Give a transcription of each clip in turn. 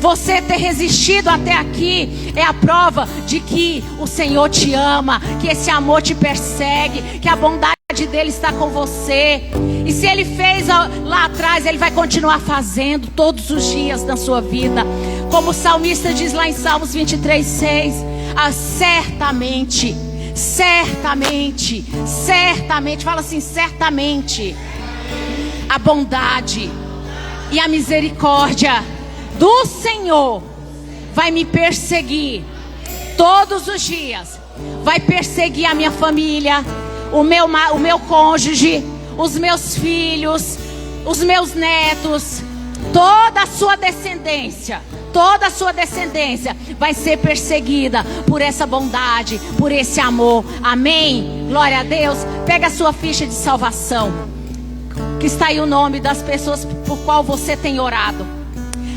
Você ter resistido até aqui é a prova de que o Senhor te ama, que esse amor te persegue, que a bondade dele está com você. E se ele fez lá atrás, ele vai continuar fazendo todos os dias da sua vida. Como o salmista diz lá em Salmos 23:6, certamente, certamente, certamente, fala assim, certamente, a bondade e a misericórdia do Senhor vai me perseguir todos os dias. Vai perseguir a minha família, o meu cônjuge, os meus filhos, os meus netos, toda a sua descendência. Toda a sua descendência vai ser perseguida por essa bondade, por esse amor. Amém? Glória a Deus. Pega a sua ficha de salvação, que está aí o nome das pessoas por qual você tem orado.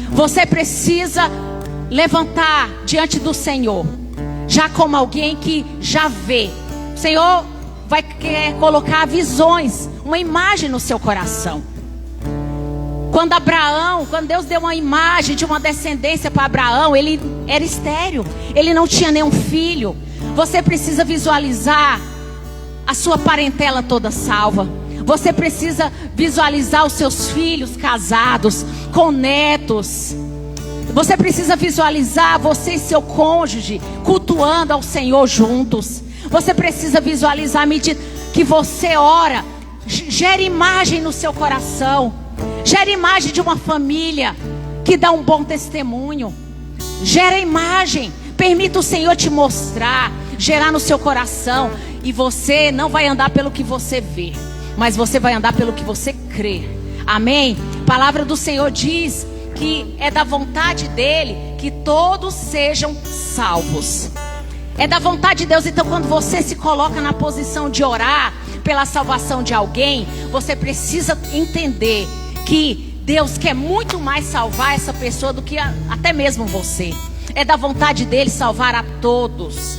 Você precisa levantar diante do Senhor, já como alguém que já vê. O Senhor vai querer colocar visões, uma imagem no seu coração. Quando Deus deu uma imagem de uma descendência para Abraão, ele era estéril, ele não tinha nenhum filho. Você precisa visualizar a sua parentela toda salva. Você precisa visualizar os seus filhos casados, com netos. Você precisa visualizar você e seu cônjuge cultuando ao Senhor juntos. Você precisa visualizar, à medida que você ora, gera imagem no seu coração. Gera imagem de uma família que dá um bom testemunho. Gera imagem. Permita o Senhor te mostrar, gerar no seu coração. E você não vai andar pelo que você vê, mas você vai andar pelo que você crê. Amém? A palavra do Senhor diz que é da vontade dele que todos sejam salvos. É da vontade de Deus. Então, quando você se coloca na posição de orar pela salvação de alguém, você precisa entender que Deus quer muito mais salvar essa pessoa do que até mesmo você. É da vontade dele salvar a todos.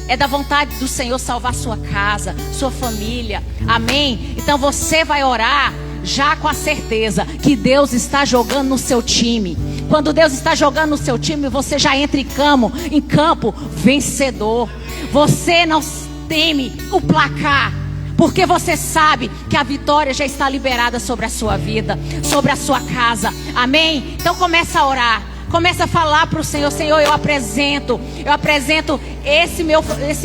É da vontade do Senhor salvar sua casa, sua família. Amém? Então você vai orar já com a certeza que Deus está jogando no seu time. Quando Deus está jogando no seu time, você já entra em campo vencedor. Você não teme o placar, porque você sabe que a vitória já está liberada sobre a sua vida, sobre a sua casa. Amém? Então começa a orar. Começa a falar para o Senhor. Senhor, eu apresento esse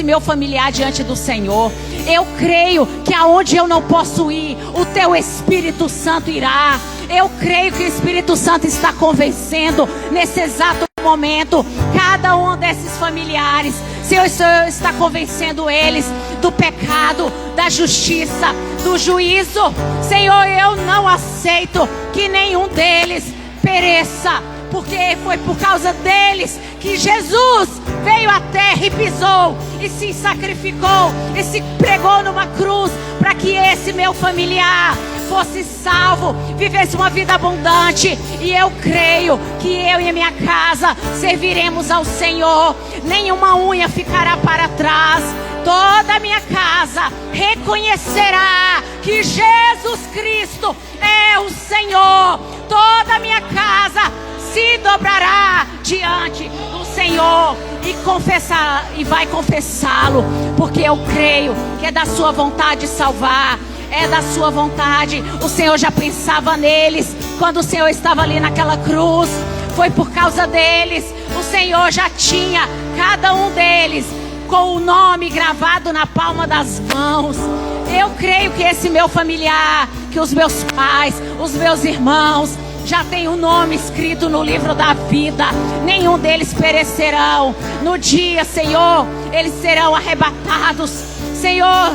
meu familiar diante do Senhor. Eu creio que aonde eu não posso ir, o teu Espírito Santo irá. Eu creio que o Espírito Santo está convencendo nesse exato momento cada um desses familiares. Senhor, o Senhor está convencendo eles do pecado, da justiça, do juízo. Senhor, eu não aceito que nenhum deles pereça, porque foi por causa deles que Jesus veio à terra e pisou e se sacrificou e se pregou numa cruz para que esse meu familiar fosse salvo, vivesse uma vida abundante. E eu creio que eu e a minha casa serviremos ao Senhor. Nenhuma unha ficará para trás. Toda a minha casa reconhecerá que Jesus Cristo é o Senhor. Toda a minha casa se dobrará diante do Senhor e vai confessá-lo, porque eu creio que é da sua vontade salvar. É da sua vontade. O Senhor já pensava neles quando o Senhor estava ali naquela cruz. Foi por causa deles. O Senhor já tinha cada um deles com o nome gravado na palma das mãos. Eu creio que esse meu familiar, que os meus pais, os meus irmãos já tem o nome escrito no livro da vida. Nenhum deles perecerão. No dia, Senhor, eles serão arrebatados, Senhor.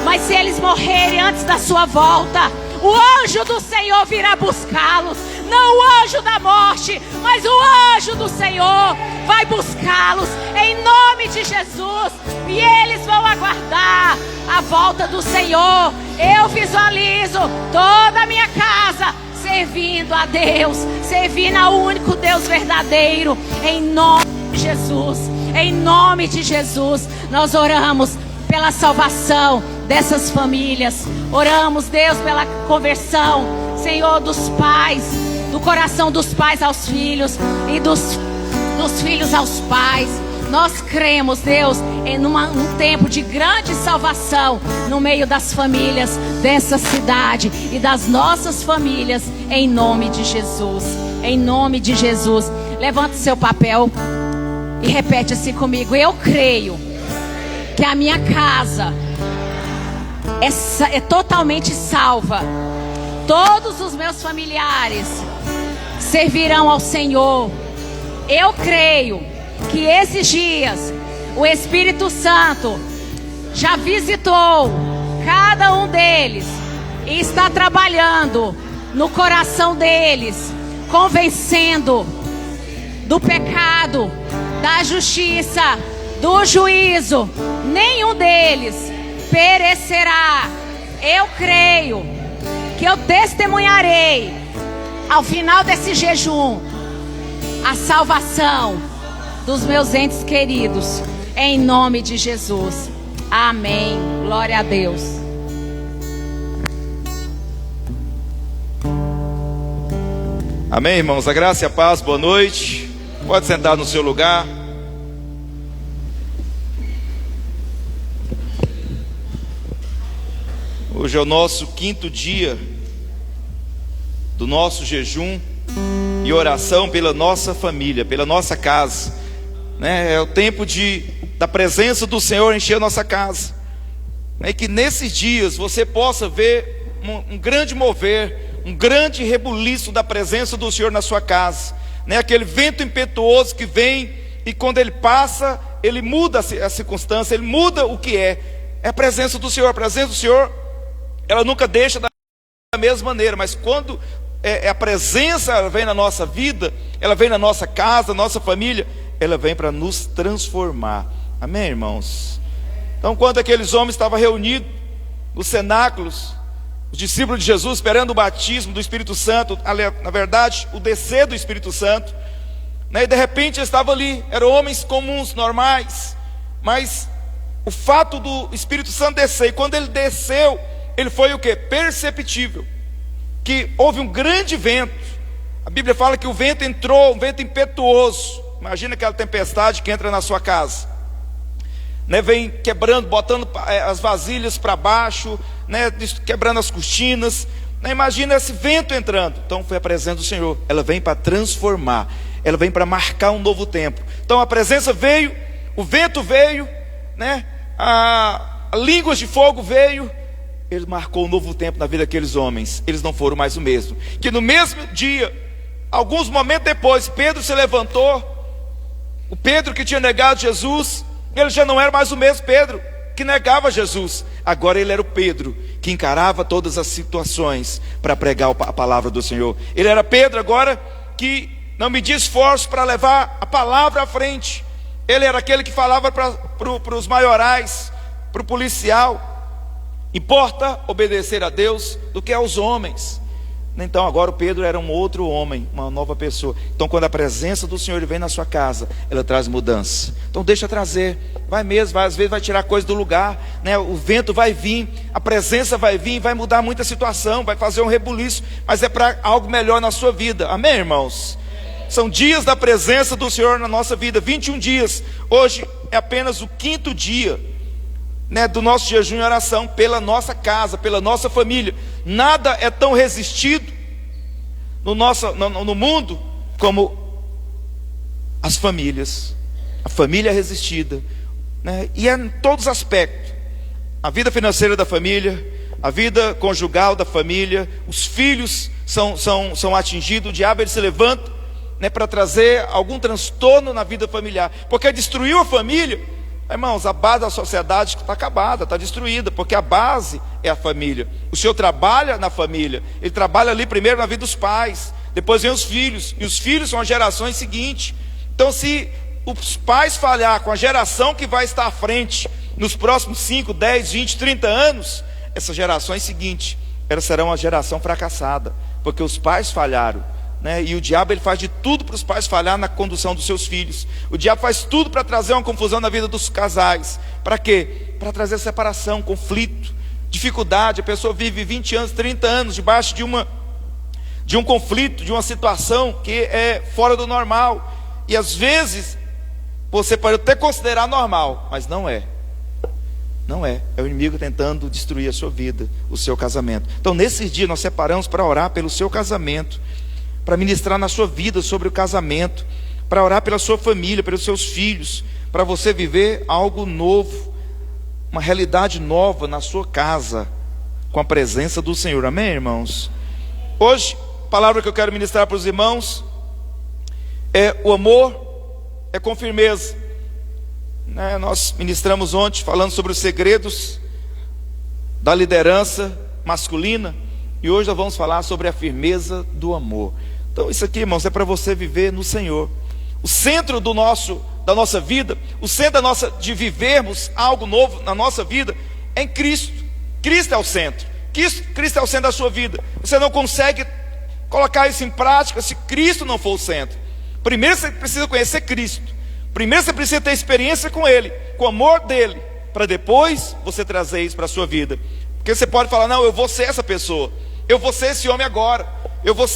Mas se eles morrerem antes da sua volta, o anjo do Senhor virá buscá-los. Não o anjo da morte, mas o anjo do Senhor vai buscá-los em nome de Jesus. E eles vão aguardar a volta do Senhor. Eu visualizo toda a minha casa servindo a Deus, servindo ao único Deus verdadeiro. Em nome de Jesus, em nome de Jesus, nós oramos pela salvação dessas famílias. Oramos, Deus, pela conversão, Senhor, dos pais do coração dos pais aos filhos e dos filhos aos pais. Nós cremos, Deus, num tempo de grande salvação no meio das famílias dessa cidade e das nossas famílias, em nome de Jesus. Em nome de Jesus. Levante seu papel e repete assim comigo: eu creio que a minha casa é totalmente salva. Todos os meus familiares servirão ao Senhor. Eu creio que esses dias o Espírito Santo já visitou cada um deles e está trabalhando no coração deles, convencendo do pecado, da justiça, do juízo. Nenhum deles perecerá. Eu creio que eu testemunharei ao final desse jejum a salvação dos meus entes queridos, em nome de Jesus. Amém. Glória a Deus. Amém, irmãos. A graça e a paz, boa noite. Pode sentar no seu lugar. Hoje é o nosso 5º dia do nosso jejum e oração pela nossa família, pela nossa casa, né? É o tempo da presença do Senhor encher a nossa casa, e que nesses dias você possa ver um grande mover, um grande rebuliço da presença do Senhor na sua casa, né? Aquele vento impetuoso que vem e quando ele passa, ele muda a circunstância, ele muda o que é a presença do Senhor. A presença do Senhor, ela nunca deixa da mesma maneira, mas quando a presença ela vem na nossa vida, ela vem na nossa casa, nossa família, ela vem para nos transformar. Amém, irmãos? Então, quando aqueles homens estavam reunidos nos cenáculos, os discípulos de Jesus esperando o batismo do Espírito Santo, na verdade, o descer do Espírito Santo, né? E de repente eles estavam ali, eram homens comuns, normais, mas o fato do Espírito Santo descer, e quando ele desceu, ele foi o que? Perceptível, que houve um grande vento. A Bíblia fala que o vento entrou, um vento impetuoso. Imagina aquela tempestade que entra na sua casa, né? Vem quebrando, botando as vasilhas para baixo, né? Quebrando as cortinas, né? Imagina esse vento entrando. Então foi a presença do Senhor. Ela vem para transformar, ela vem para marcar um novo tempo. Então a presença veio, o vento veio, né? A línguas de fogo veio. Ele marcou um novo tempo na vida daqueles homens. Eles não foram mais o mesmo. Que no mesmo dia, alguns momentos depois, Pedro se levantou. O Pedro que tinha negado Jesus, ele já não era mais o mesmo Pedro que negava Jesus. Agora ele era o Pedro que encarava todas as situações para pregar a palavra do Senhor. Ele era Pedro agora que não media esforço para levar a palavra à frente. Ele era aquele que falava para os maiorais, para o policial: importa obedecer a Deus do que aos homens. Então agora o Pedro era um outro homem, uma nova pessoa. Então quando a presença do Senhor vem na sua casa, ela traz mudança. Então deixa trazer, vai mesmo, às vezes vai tirar coisa do lugar, né? O vento vai vir, a presença vai vir, vai mudar muita situação, vai fazer um rebuliço, mas é para algo melhor na sua vida. Amém, irmãos? São dias da presença do Senhor na nossa vida, 21 dias. Hoje é apenas o 5º dia, né, do nosso jejum e oração pela nossa casa, pela nossa família. Nada é tão resistido no mundo como as famílias. A família é resistida, né? E é em todos os aspectos. A vida financeira da família, a vida conjugal da família, os filhos são atingidos. O diabo ele se levanta, né, para trazer algum transtorno na vida familiar, porque destruiu a família. Irmãos, a base da sociedade está acabada, está destruída, porque a base é a família. O Senhor trabalha na família, Ele trabalha ali primeiro na vida dos pais, depois vem os filhos, e os filhos são as gerações seguintes. Então se os pais falhar com a geração que vai estar à frente, nos próximos 5, 10, 20, 30 anos, essas gerações seguintes, elas serão uma geração fracassada, porque os pais falharam, né? E o diabo ele faz de tudo para os pais falhar na condução dos seus filhos. O diabo faz tudo para trazer uma confusão na vida dos casais. Para quê? Para trazer separação, conflito, dificuldade. A pessoa vive 20 anos, 30 anos debaixo de de um conflito, de uma situação que é fora do normal. E às vezes você pode até considerar normal, mas não é. Não é. É o inimigo tentando destruir a sua vida, o seu casamento. Então nesses dias nós separamos para orar pelo seu casamento, para ministrar na sua vida sobre o casamento, para orar pela sua família, pelos seus filhos, para você viver algo novo, uma realidade nova na sua casa, com a presença do Senhor. Amém, irmãos? Hoje, a palavra que eu quero ministrar para os irmãos é: o amor é com firmeza. Nós ministramos ontem falando sobre os segredos da liderança masculina, e hoje nós vamos falar sobre a firmeza do amor. Então isso aqui, irmãos, é para você viver no Senhor. O centro da nossa vida, o centro de vivermos algo novo na nossa vida é em Cristo. Cristo é o centro. Cristo é o centro da sua vida. Você não consegue colocar isso em prática se Cristo não for o centro. Primeiro você precisa conhecer Cristo. Primeiro você precisa ter experiência com Ele, com o amor dEle, para depois você trazer isso para a sua vida. Porque você pode falar: não, eu vou ser essa pessoa, eu vou ser esse homem agora, eu vou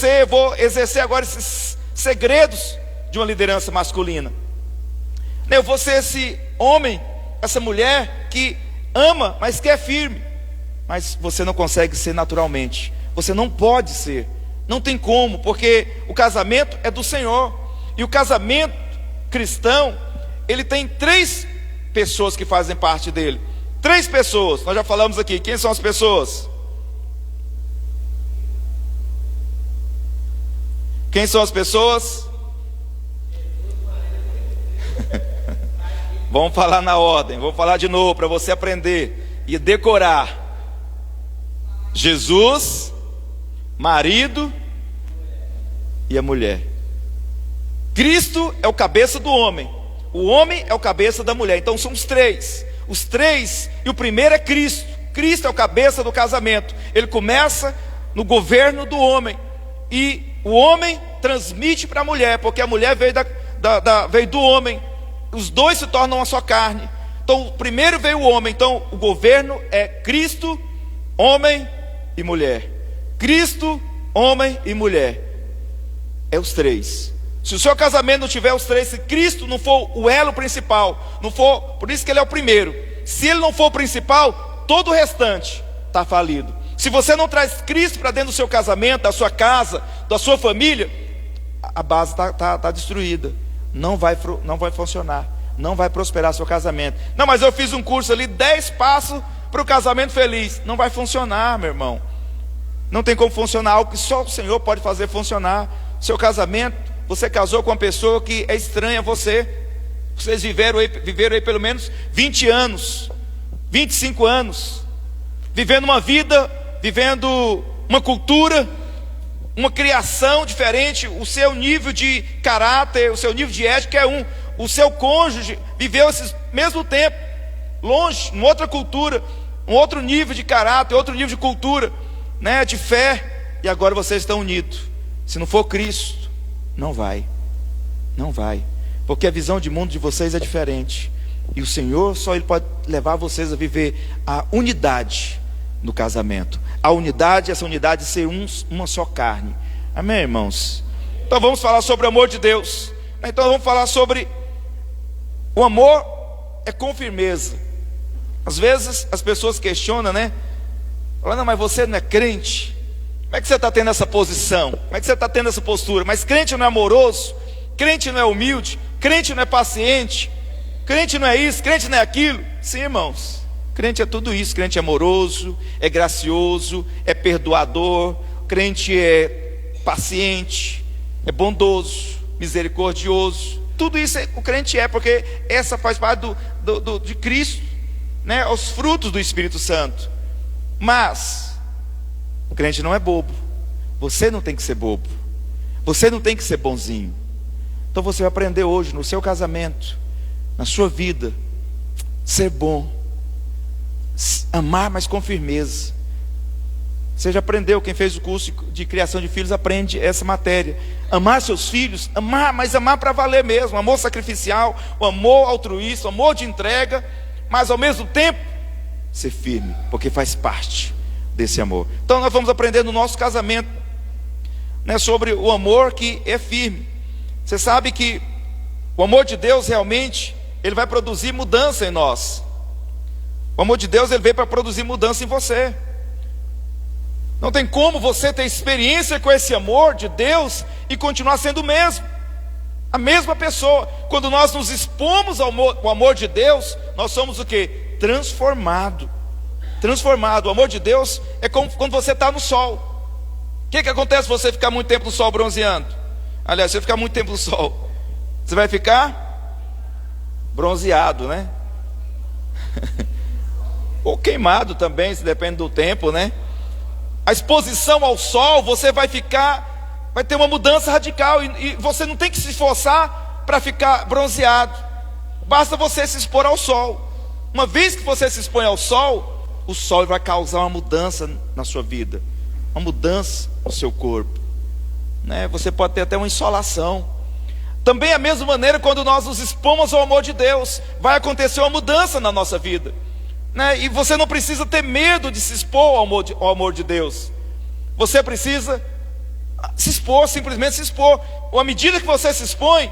exercer agora esses segredos de uma liderança masculina. Eu vou ser esse homem, essa mulher que ama, mas que é firme. Mas você não consegue ser naturalmente. Você não pode ser. Não tem como, porque o casamento é do Senhor. E o casamento cristão, ele tem 3 pessoas que fazem parte dele. 3 pessoas, nós já falamos aqui. Quem são as pessoas? Quem são as pessoas? Vamos falar na ordem, vou falar de novo para você aprender e decorar. Jesus, marido e a mulher. Cristo é o cabeça do homem, o homem é o cabeça da mulher. Então são os 3. Os 3, e o primeiro é Cristo. Cristo é o cabeça do casamento. Ele começa no governo do homem, e o homem transmite para a mulher, porque a mulher veio veio do homem. Os 2 se tornam uma só carne. Então primeiro veio o homem. Então o governo é Cristo, homem e mulher. Cristo, homem e mulher. É os 3. Se o seu casamento não tiver os 3, se Cristo não for o elo principal, não for, por isso que ele é o primeiro. Se ele não for o principal, todo o restante está falido. Se você não traz Cristo para dentro do seu casamento, da sua casa, da sua família, a base está destruída. Não vai funcionar. Não vai prosperar seu casamento. Não, mas eu fiz um curso ali, 10 passos para o casamento feliz. Não vai funcionar, meu irmão. Não tem como funcionar algo que só o Senhor pode fazer funcionar. Seu casamento, você casou com uma pessoa que é estranha a você. Vocês viveram aí pelo menos 20 anos, 25 anos, vivendo uma vida, vivendo uma cultura, uma criação diferente. O seu nível de caráter, o seu nível de ética é um. O seu cônjuge viveu esse mesmo tempo, longe, em outra cultura, um outro nível de caráter, outro nível de cultura, de fé. E agora vocês estão unidos. Se não for Cristo, não vai. Não vai. Porque a visão de mundo de vocês é diferente. E o Senhor só Ele pode levar vocês a viver a unidade no casamento. A unidade, essa unidade ser uma só carne. Amém, irmãos? Então vamos falar sobre o amor de Deus. Então vamos falar sobre o amor é com firmeza. Às vezes as pessoas questionam, Falam: não, mas você não é crente. Como é que você está tendo essa posição? Como é que você está tendo essa postura? Mas crente não é amoroso, crente não é humilde, crente não é paciente, crente não é isso, crente não é aquilo. Sim, irmãos, crente é tudo isso. Crente é amoroso, é gracioso, é perdoador. Crente é paciente, é bondoso, misericordioso. Tudo isso o crente é, porque essa faz parte de Cristo, os frutos do Espírito Santo. Mas o crente não é bobo. Você não tem que ser bobo. Você não tem que ser bonzinho. Então você vai aprender hoje, no seu casamento, na sua vida, ser bom, amar, mas com firmeza. Você já aprendeu, quem fez o curso de criação de filhos aprende essa matéria. Amar seus filhos, amar, mas amar para valer mesmo. Amor sacrificial, o amor altruísta, o amor de entrega. Mas ao mesmo tempo, ser firme, porque faz parte desse amor. Então nós vamos aprender no nosso casamento né, sobre o amor que é firme. Você sabe que o amor de Deus realmente, ele vai produzir mudança em nós. O amor de Deus, ele veio para produzir mudança em você. Não tem como você ter experiência com esse amor de Deus e continuar sendo o mesmo, a mesma pessoa. Quando nós nos expomos ao amor de Deus, nós somos o quê? Transformado. O amor de Deus é como quando você está no sol. O que acontece se você ficar muito tempo no sol bronzeando? Aliás, se você ficar muito tempo no sol, você vai ficar bronzeado, né? Ou queimado também, se depende do tempo, né? A exposição ao sol, você vai ter uma mudança radical, e você não tem que se esforçar para ficar bronzeado. Basta você se expor ao sol. Uma vez que você se expõe ao sol, o sol vai causar uma mudança na sua vida, uma mudança no seu corpo, né? Você pode ter até uma insolação. Também a mesma maneira, quando nós nos expomos ao amor de Deus, vai acontecer uma mudança na nossa vida, né? E você não precisa ter medo de se expor ao amor de Deus. Você precisa se expor, simplesmente se expor. Ou à medida que você se expõe,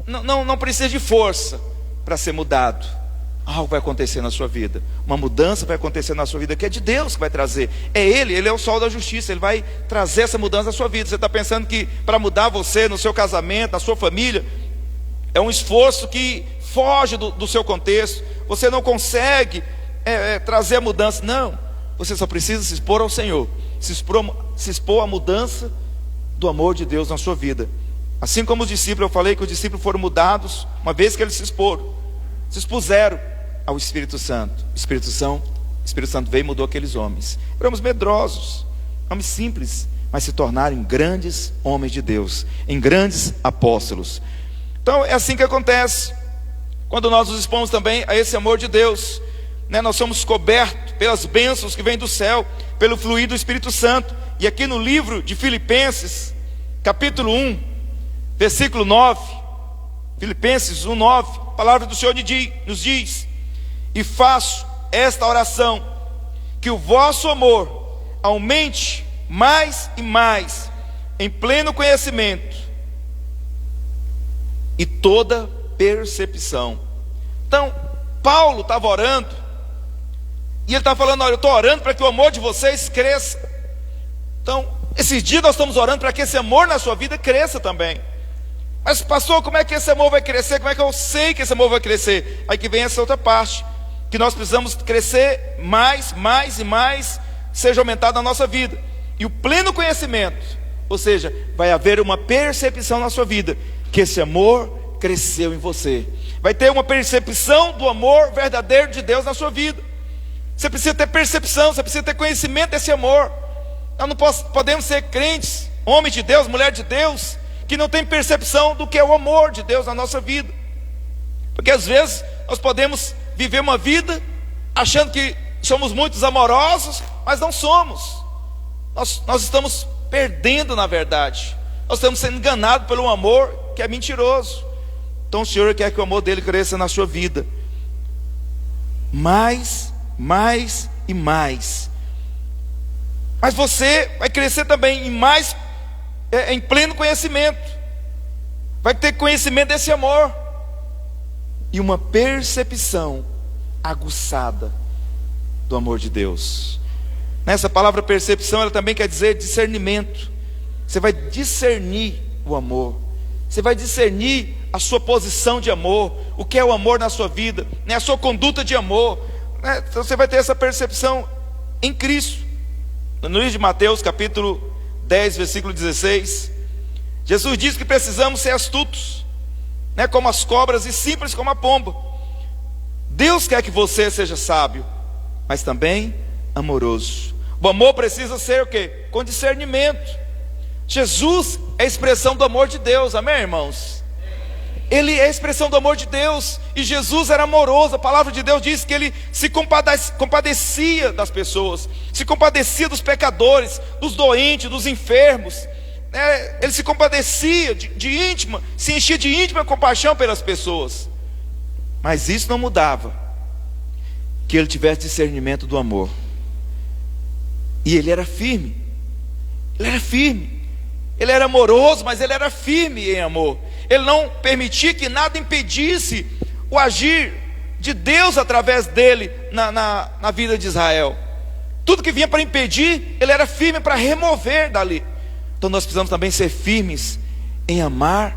não precisa de força para ser mudado. Algo vai acontecer na sua vida, uma mudança vai acontecer na sua vida, que é de Deus que vai trazer. É Ele é o sol da justiça, Ele vai trazer essa mudança na sua vida. Você está pensando que para mudar você, no seu casamento, na sua família, é um esforço que foge do seu contexto. Você não consegue trazer a mudança. Não, você só precisa se expor ao Senhor, se expor à mudança do amor de Deus na sua vida. Assim como os discípulos, eu falei que os discípulos foram mudados uma vez que eles se expuseram ao Espírito Santo. O Espírito Santo veio e mudou aqueles homens. Éramos medrosos, homens simples, mas se tornaram em grandes homens de Deus, em grandes apóstolos. Então é assim que acontece quando nós nos expomos também a esse amor de Deus, né? Nós somos cobertos pelas bênçãos que vêm do céu, pelo fluir do Espírito Santo. E aqui no livro de Filipenses, capítulo 1, versículo 9, Filipenses 1, 9, a palavra do Senhor nos diz: e faço esta oração, que o vosso amor aumente mais e mais, em pleno conhecimento e toda percepção. Então, Paulo estava orando, e ele estava falando: olha, eu estou orando para que o amor de vocês cresça. Então, esses dias nós estamos orando para que esse amor na sua vida cresça também. Mas pastor, como é que esse amor vai crescer? Como é que eu sei que esse amor vai crescer? Aí que vem essa outra parte, que nós precisamos crescer mais e mais, seja aumentado na nossa vida. E o pleno conhecimento, ou seja, vai haver uma percepção na sua vida, que esse amor cresceu em você. Vai ter uma percepção do amor verdadeiro de Deus na sua vida. Você precisa ter percepção, você precisa ter conhecimento desse amor. Nós não podemos ser crentes, homens de Deus, mulher de Deus, que não tem percepção do que é o amor de Deus na nossa vida. Porque às vezes nós podemos viver uma vida achando que somos muito amorosos, mas não somos. Nós estamos perdendo, na verdade. Nós estamos sendo enganados pelo um amor que é mentiroso. Então o Senhor quer que o amor dele cresça na sua vida, mais e mais. Mas você vai crescer também em pleno conhecimento. Vai ter conhecimento desse amor e uma percepção aguçada do amor de Deus. Nessa palavra percepção, ela também quer dizer discernimento. Você vai discernir o amor, você vai discernir a sua posição de amor, o que é o amor na sua vida, né? A sua conduta de amor, né? Então você vai ter essa percepção em Cristo. No livro de Mateus, capítulo 10, versículo 16, Jesus diz que precisamos ser astutos, né, como as cobras, e simples como a pomba. Deus quer que você seja sábio, mas também amoroso. O amor precisa ser o quê? Com discernimento. Jesus é a expressão do amor de Deus, amém, irmãos? Ele é a expressão do amor de Deus, e Jesus era amoroso. A palavra de Deus diz que ele se compadecia das pessoas, se compadecia dos pecadores, dos doentes, dos enfermos, né? Ele se compadecia se enchia de íntima compaixão pelas pessoas. Mas isso não mudava que ele tivesse discernimento do amor. E ele era firme. Ele era amoroso, mas ele era firme em amor. Ele não permitia que nada impedisse o agir de Deus através dele na vida de Israel. Tudo que vinha para impedir, ele era firme para remover dali. Então nós precisamos também ser firmes em amar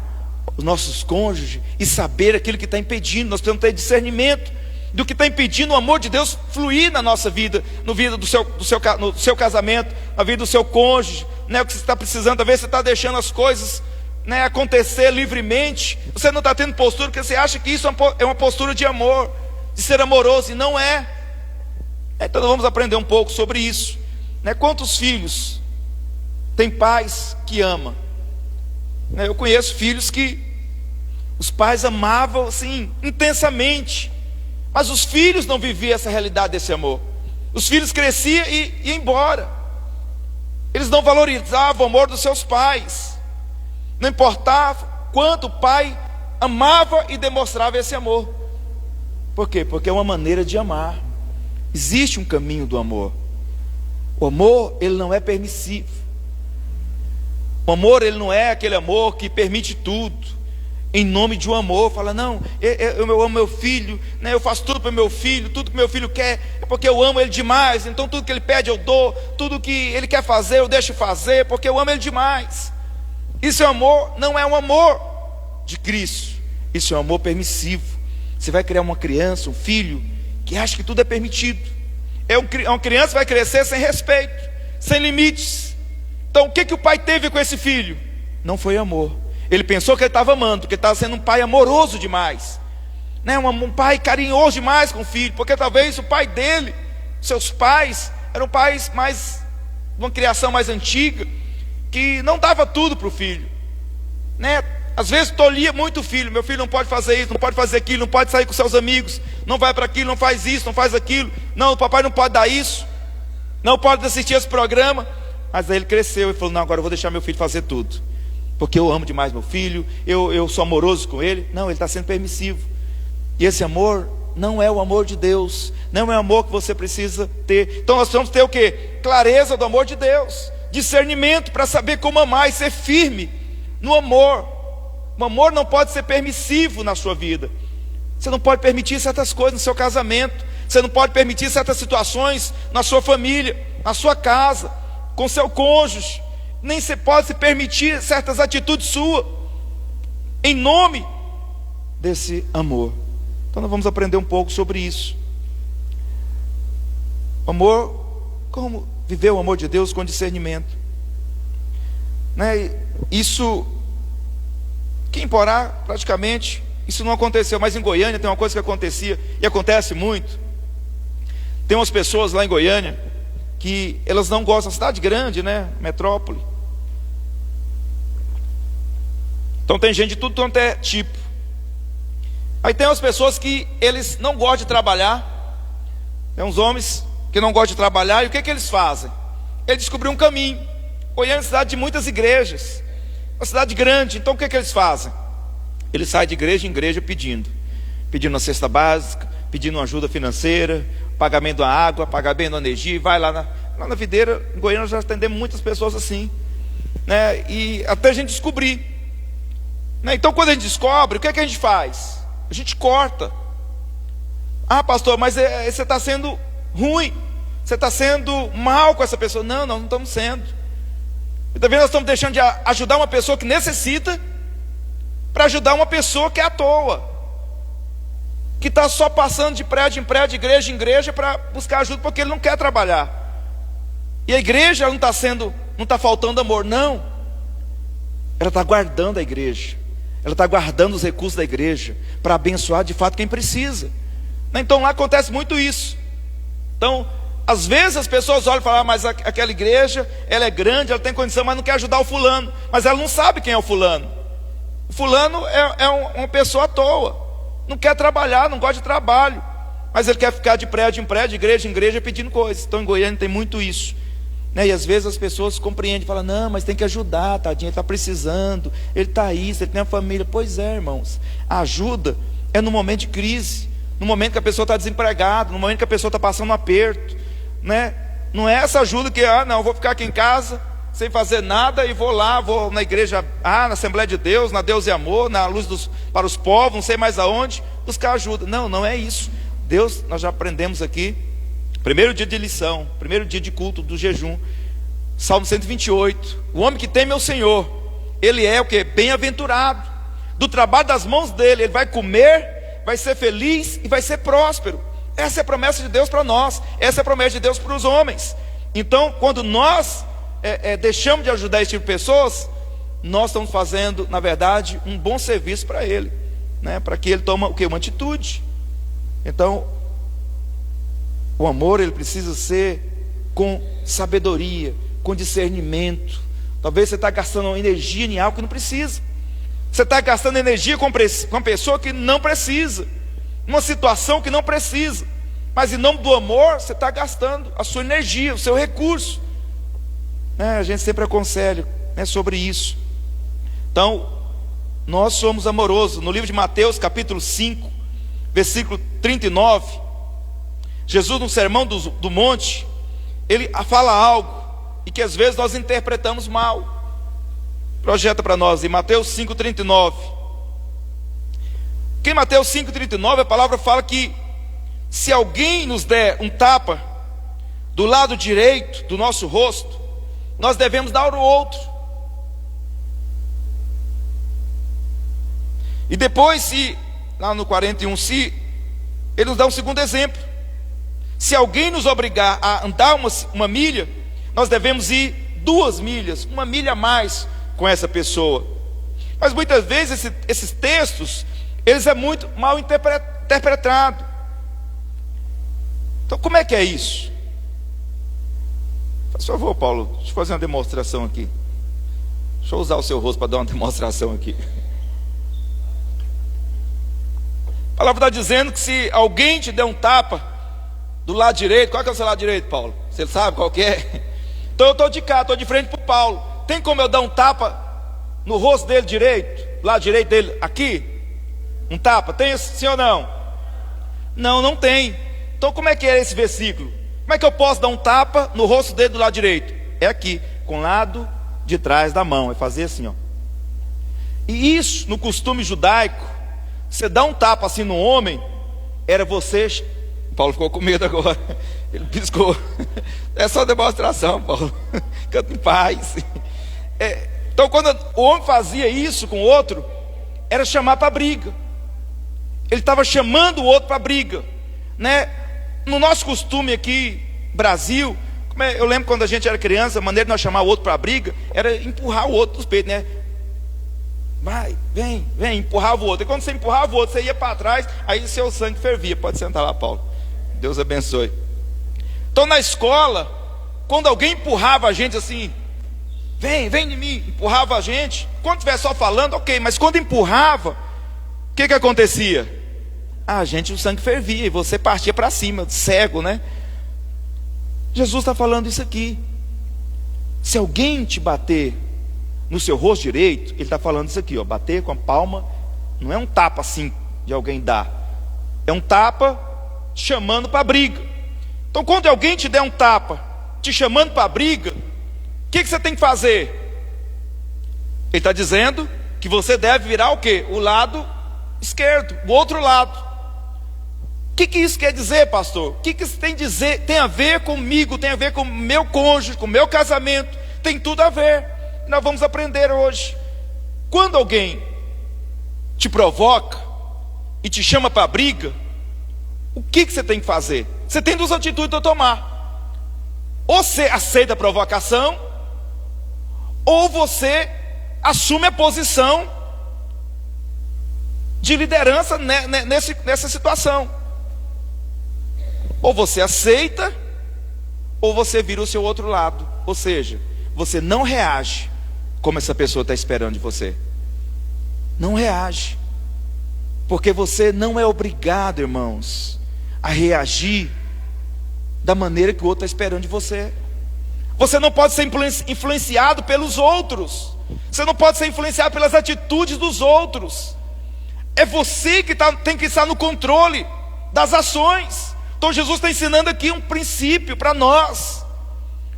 os nossos cônjuges e saber aquilo que está impedindo. Nós precisamos ter discernimento do que está impedindo o amor de Deus fluir na nossa vida, no vida no seu casamento, na vida do seu cônjuge, né? O que você está precisando, talvez você está deixando as coisas, né, acontecer livremente. Você não está tendo postura porque você acha que isso é uma postura de amor, de ser amoroso, e não é. Então nós vamos aprender um pouco sobre isso, né? Quantos filhos tem pais que amam? Eu conheço filhos que os pais amavam assim intensamente, mas os filhos não viviam essa realidade desse amor. Os filhos cresciam e iam embora. Eles não valorizavam o amor dos seus pais. Não importava quanto o pai amava e demonstrava esse amor. Por quê? Porque é uma maneira de amar. Existe um caminho do amor. O amor, ele não é permissivo. O amor, ele não é aquele amor que permite tudo em nome de um amor. Fala, não, eu amo meu filho, né? Eu faço tudo para meu filho, tudo que meu filho quer é porque eu amo ele demais. Então tudo que ele pede eu dou, tudo que ele quer fazer eu deixo fazer, porque eu amo ele demais. Isso é amor, não é um amor de Cristo. Isso é um amor permissivo. Você vai criar uma criança, um filho que acha que tudo é permitido. Uma criança vai crescer sem respeito, sem limites. Então o que o pai teve com esse filho? Não foi amor. Ele pensou que ele estava amando, porque ele estava sendo um pai amoroso demais, né? Um pai carinhoso demais com o filho, porque talvez o pai dele, seus pais, eram pais mais, de uma criação mais antiga, que não dava tudo para o filho, né? Às vezes tolhia muito o filho. Meu filho não pode fazer isso, não pode fazer aquilo, não pode sair com seus amigos, não vai para aquilo, não faz isso, não faz aquilo. Não, o papai não pode dar isso, não pode assistir esse programa. Mas aí ele cresceu e falou, não, agora eu vou deixar meu filho fazer tudo, porque eu amo demais meu filho, eu sou amoroso com ele. Não, ele está sendo permissivo. E esse amor não é o amor de Deus, não é o amor que você precisa ter. Então nós precisamos ter o quê? Clareza do amor de Deus, discernimento para saber como amar e ser firme no amor. O amor não pode ser permissivo na sua vida. Você não pode permitir certas coisas no seu casamento, você não pode permitir certas situações na sua família, na sua casa, com seu cônjuge. Nem você pode se permitir certas atitudes suas em nome desse amor. Então nós vamos aprender um pouco sobre isso. O amor, como viver o amor de Deus com discernimento, né? Isso, aqui em Porá, praticamente, isso não aconteceu. Mas em Goiânia tem uma coisa que acontecia, e acontece muito. Tem umas pessoas lá em Goiânia que elas não gostam, cidade grande, né? Metrópole. Então tem gente de tudo quanto é tipo. Aí tem umas pessoas que eles não gostam de trabalhar. Tem uns homens que não gostam de trabalhar. E o que eles fazem? Eles descobriram um caminho. Goiânia é uma cidade de muitas igrejas, uma cidade grande. Então o que eles fazem? Eles saem de igreja em igreja pedindo uma cesta básica, pedindo uma ajuda financeira, pagamento da água, pagamento da energia. E vai lá na videira. Em Goiânia já atendemos muitas pessoas assim, né? E até a gente descobrir, né? Então quando a gente descobre, o que a gente faz? A gente corta. Ah, pastor, mas você está sendo ruim, você está sendo mal com essa pessoa. Não, nós não estamos sendo. E também nós estamos deixando de ajudar uma pessoa que necessita para ajudar uma pessoa que é à toa, que está só passando de prédio em prédio, igreja em igreja, para buscar ajuda, porque ele não quer trabalhar. E a igreja não está faltando amor, não. Ela está guardando a igreja, ela está guardando os recursos da igreja para abençoar de fato quem precisa. Então lá acontece muito isso. Então às vezes as pessoas olham e falam, mas aquela igreja, ela é grande, ela tem condição, mas não quer ajudar o fulano. Mas ela não sabe quem é o fulano. O fulano é uma pessoa à toa, não quer trabalhar, não gosta de trabalho, mas ele quer ficar de prédio em prédio, igreja em igreja, pedindo coisas. Então em Goiânia tem muito isso, né? E às vezes as pessoas compreendem, falam, não, mas tem que ajudar, tadinho, ele está precisando, ele está isso, ele tem uma família. Pois é, irmãos, a ajuda é no momento de crise, no momento que a pessoa está desempregada, no momento que a pessoa está passando um aperto, né? Não é essa ajuda que, não, eu vou ficar aqui em casa, sem fazer nada, e vou na igreja, na Assembleia de Deus, na Deus e Amor, na Luz para os Povos, não sei mais aonde, buscar ajuda. Não, não é isso. Deus, nós já aprendemos aqui, primeiro dia de lição, primeiro dia de culto do jejum, Salmo 128, o homem que teme ao Senhor, ele é o que? Bem-aventurado, do trabalho das mãos dele, ele vai comer, vai ser feliz e vai ser próspero. Essa é a promessa de Deus para nós, essa é a promessa de Deus para os homens. Então, quando nós deixamos de ajudar esse tipo de pessoas, nós estamos fazendo, na verdade, um bom serviço para ele, né? Para que ele tome o quê? Uma atitude. Então, o amor, ele precisa ser com sabedoria, com discernimento. Talvez você está gastando energia em algo que não precisa. Você está gastando energia com uma pessoa que não precisa, numa situação que não precisa. Mas em nome do amor, você está gastando a sua energia, o seu recurso. A gente sempre aconselha, né, sobre isso. Então, nós somos amorosos. No livro de Mateus, capítulo 5, versículo 39, Jesus, no sermão do monte, ele fala algo, e que às vezes nós interpretamos mal. Projeta para nós em Mateus 5,39. Porque em Mateus 5,39 a palavra fala que se alguém nos der um tapa do lado direito do nosso rosto, nós devemos dar o outro. E depois, lá no 41, ele nos dá um segundo exemplo. Se alguém nos obrigar a andar uma milha, nós devemos ir 2 milhas, 1 milha a mais com essa pessoa. Mas muitas vezes esses textos, eles é muito mal interpretado. Então, como é que é isso? Por favor, Paulo, deixa eu fazer uma demonstração aqui. Deixa eu usar o seu rosto para dar uma demonstração aqui. A palavra está dizendo que se alguém te der um tapa do lado direito, qual que é o seu lado direito, Paulo? Você sabe qual que é? Então eu estou de cá, estou de frente para o Paulo. Tem como eu dar um tapa no rosto dele direito, lado direito dele, aqui? Um tapa, tem sim ou não? Não, não tem. Então como é que é esse versículo? Como é que eu posso dar um tapa no rosto dele do lado direito? É aqui, com o lado de trás da mão, é fazer assim, ó. E isso, no costume judaico, você dá um tapa assim no homem, era você... Paulo ficou com medo agora, ele piscou. É só demonstração, Paulo. Canta em paz. Então quando o homem fazia isso com o outro, era chamar para briga. Ele estava chamando o outro para briga, né? No nosso costume aqui, Brasil, eu lembro quando a gente era criança, a maneira de nós chamar o outro para briga era empurrar o outro dos peitos, né? Vai, vem, empurrava o outro. E quando você empurrava o outro, você ia para trás, aí seu sangue fervia. Pode sentar lá, Paulo. Deus abençoe. Então na escola, quando alguém empurrava a gente assim, vem de mim, empurrava a gente. Quando estiver só falando, ok, mas quando empurrava, o que acontecia? A gente, o sangue fervia e você partia para cima, cego, né? Jesus está falando isso aqui. Se alguém te bater no seu rosto direito, ele está falando isso aqui, ó, bater com a palma, não é um tapa assim de alguém dar, é um tapa chamando para briga. Então quando alguém te der um tapa te chamando para briga, o que você tem que fazer? Ele está dizendo que você deve virar o quê? O lado esquerdo, o outro lado. O que isso quer dizer, pastor? O que isso tem a ver comigo, tem a ver com o meu cônjuge, com o meu casamento? Tem tudo a ver. Nós vamos aprender hoje. Quando alguém te provoca e te chama para briga, o que você tem que fazer? Você tem 2 atitudes a tomar. Ou você aceita a provocação, ou você assume a posição de liderança nessa situação. Ou você aceita, ou você vira o seu outro lado. Ou seja, você não reage como essa pessoa está esperando de você. Não reage. Porque você não é obrigado, irmãos, a reagir da maneira que o outro está esperando de você. Você não pode ser influenciado pelos outros. Você não pode ser influenciado pelas atitudes dos outros. É você que tem que estar no controle das ações. Então Jesus está ensinando aqui um princípio para nós.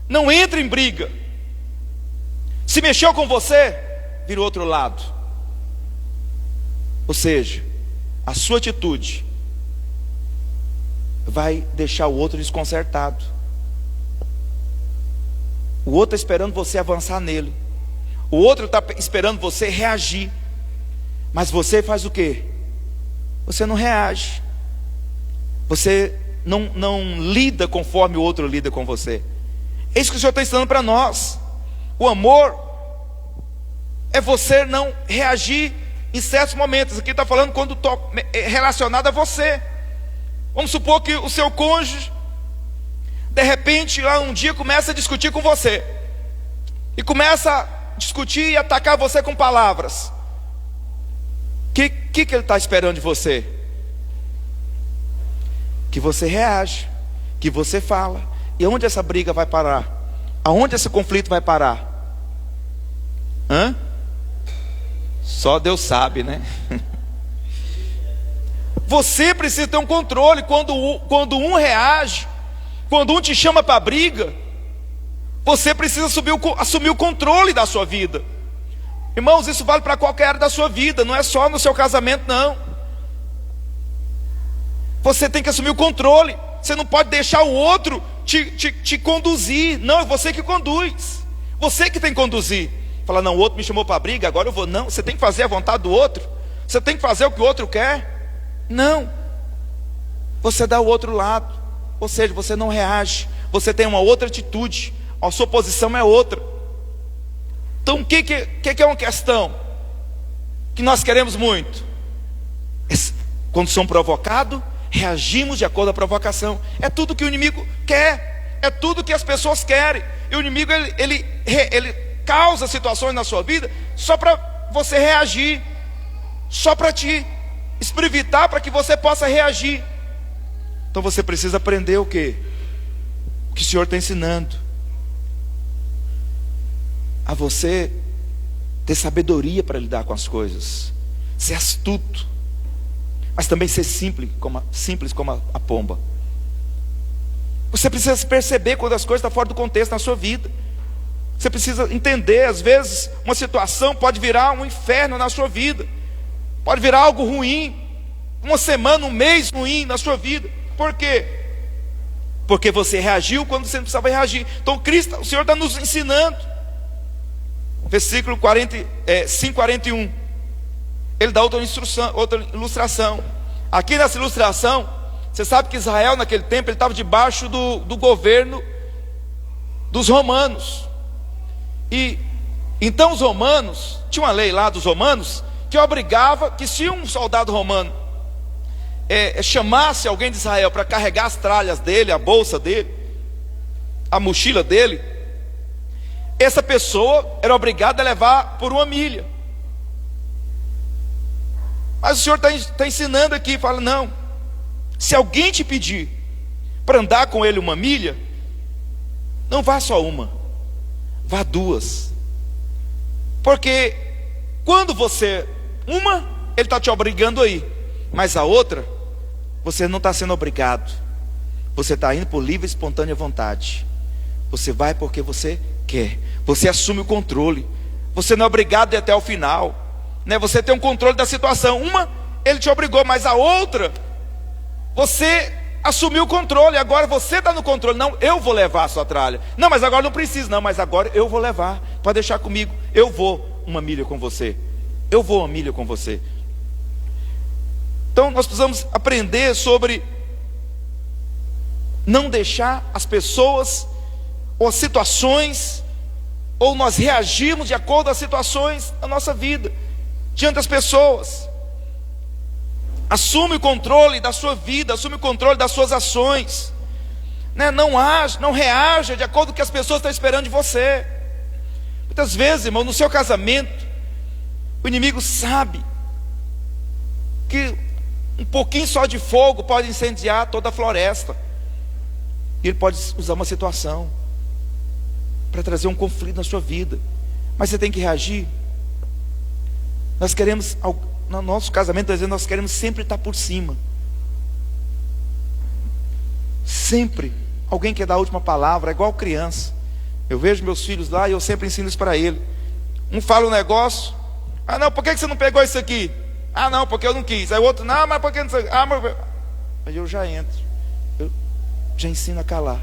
Não entre em briga. Se mexeu com você, vira o outro lado. Ou seja, a sua atitude vai deixar o outro desconcertado. O outro está esperando você avançar nele. O outro está esperando você reagir. Mas você faz o quê? Você não reage. Você não lida conforme o outro lida com você. É isso que o Senhor está ensinando para nós. O amor é você não reagir em certos momentos. Aqui está falando quando relacionado a você. Vamos supor que o seu cônjuge, de repente, lá um dia começa a discutir com você. E começa a discutir e atacar você com palavras. O que ele está esperando de você? Que você reage, que você fala. E aonde essa briga vai parar? Aonde esse conflito vai parar? Só Deus sabe, né? Você precisa ter um controle. Quando um reage, quando um te chama para briga, você precisa assumir o controle da sua vida. Irmãos, isso vale para qualquer área da sua vida, não é só no seu casamento, não. Você tem que assumir o controle. Você não pode deixar o outro te conduzir. Não, é você que conduz. Você que tem que conduzir. Fala, não, o outro me chamou para briga, agora eu vou. Não, você tem que fazer a vontade do outro. Você tem que fazer o que o outro quer. Não. Você dá o outro lado. Ou seja, você não reage. Você tem uma outra atitude. A sua posição é outra. Então o que é uma questão que nós queremos muito? Quando somos provocados, reagimos de acordo com a provocação. É tudo que o inimigo quer. É tudo que as pessoas querem. E o inimigo ele causa situações na sua vida só para você reagir, só para te esprevitar, para que você possa reagir. Então você precisa aprender o quê? O que o Senhor está ensinando. A você ter sabedoria para lidar com as coisas, ser astuto, mas também ser simples como a pomba. Você precisa perceber quando as coisas estão fora do contexto na sua vida. Você precisa entender, às vezes uma situação pode virar um inferno na sua vida, pode virar algo ruim, uma semana, um mês ruim na sua vida. Por quê? Porque você reagiu quando você não precisava reagir. Então o Senhor está nos ensinando. Versículo 5:41. Ele dá outra ilustração. Aqui nessa ilustração, você sabe que Israel naquele tempo ele estava debaixo do governo dos romanos. E então os romanos, tinha uma lei lá dos romanos que obrigava que se um soldado romano chamasse alguém de Israel para carregar as tralhas dele, a bolsa dele, a mochila dele, essa pessoa era obrigada a levar por 1 milha. Mas o Senhor está ensinando aqui, fala, não, se alguém te pedir para andar com ele 1 milha, não vá só 1, vá 2. Porque quando você, ele está te obrigando aí, mas a outra, você não está sendo obrigado. Você está indo por livre e espontânea vontade. Você vai porque você quer. Você assume o controle. Você não é obrigado a ir até o final, né? Você tem um controle da situação. Ele te obrigou, mas a outra, você assumiu o controle. Agora você está no controle. Não, eu vou levar a sua tralha. Não, mas agora não precisa. Não, mas agora eu vou levar. Pode deixar comigo. Eu vou 1 milha com você. Eu vou 1 milha com você. Então nós precisamos aprender sobre não deixar as pessoas ou as situações, ou nós reagirmos de acordo com as situações da nossa vida, diante das pessoas. Assume o controle da sua vida, assume o controle das suas ações, né? Não reaja de acordo com o que as pessoas estão esperando de você. Muitas vezes, irmão, no seu casamento, o inimigo sabe que um pouquinho só de fogo pode incendiar toda a floresta. E ele pode usar uma situação para trazer um conflito na sua vida. Mas você tem que reagir. Nós queremos, no nosso casamento, nós queremos sempre estar por cima. Sempre. Alguém quer dar a última palavra, é igual criança. Eu vejo meus filhos lá e eu sempre ensino isso para ele. Um fala um negócio. Ah, não, por que você não pegou isso aqui? Ah, não, porque eu não quis. Aí o outro, não, mas por que não sei? Ah, mas... Aí eu já entro. Eu já ensino a calar.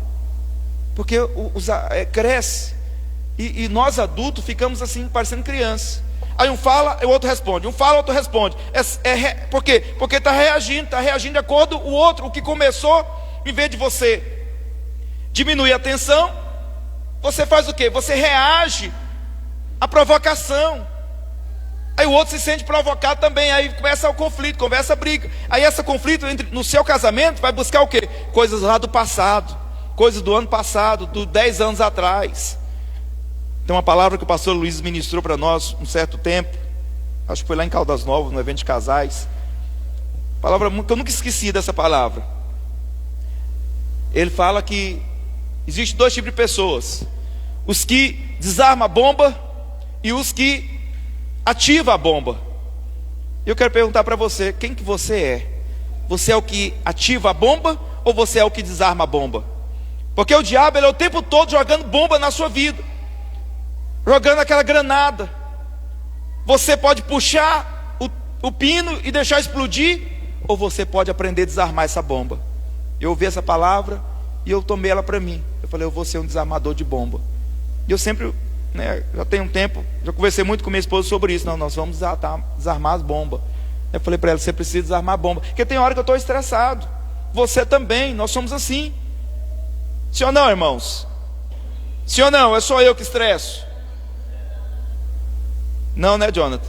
Porque cresce. E nós adultos ficamos assim, parecendo criança. Aí um fala, o outro responde. Um fala, o outro responde. Por quê? Porque está reagindo de acordo com o outro. O que começou, em vez de você diminuir a tensão, você faz o quê? Você reage à provocação. Aí o outro se sente provocado também. Aí começa o conflito, começa a briga. Aí esse conflito no seu casamento vai buscar o quê? Coisas lá do passado, coisas do ano passado, do 10 anos atrás. Tem uma palavra que o pastor Luiz ministrou para nós um certo tempo. Acho que foi lá em Caldas Novas, no evento de casais. Palavra que eu nunca esqueci dessa palavra. Ele fala que existe 2 tipos de pessoas: os que desarmam a bomba e os que ativam a bomba. Eu quero perguntar para você, quem que você é? Você é o que ativa a bomba ou você é o que desarma a bomba? Porque o diabo, ele é o tempo todo jogando bomba na sua vida, jogando aquela granada. Você pode puxar o pino e deixar explodir, ou você pode aprender a desarmar essa bomba. Eu ouvi essa palavra e eu tomei ela para mim. Eu falei, eu vou ser um desarmador de bomba. E eu sempre, já tem um tempo, já conversei muito com minha esposa sobre isso. Não, nós vamos desarmar as bombas. Eu falei para ela, você precisa desarmar a bomba. Porque tem hora que eu estou estressado. Você também, nós somos assim. Sim ou não, irmãos? Sim ou não? É só eu que estresso? Não, né, Jonathan?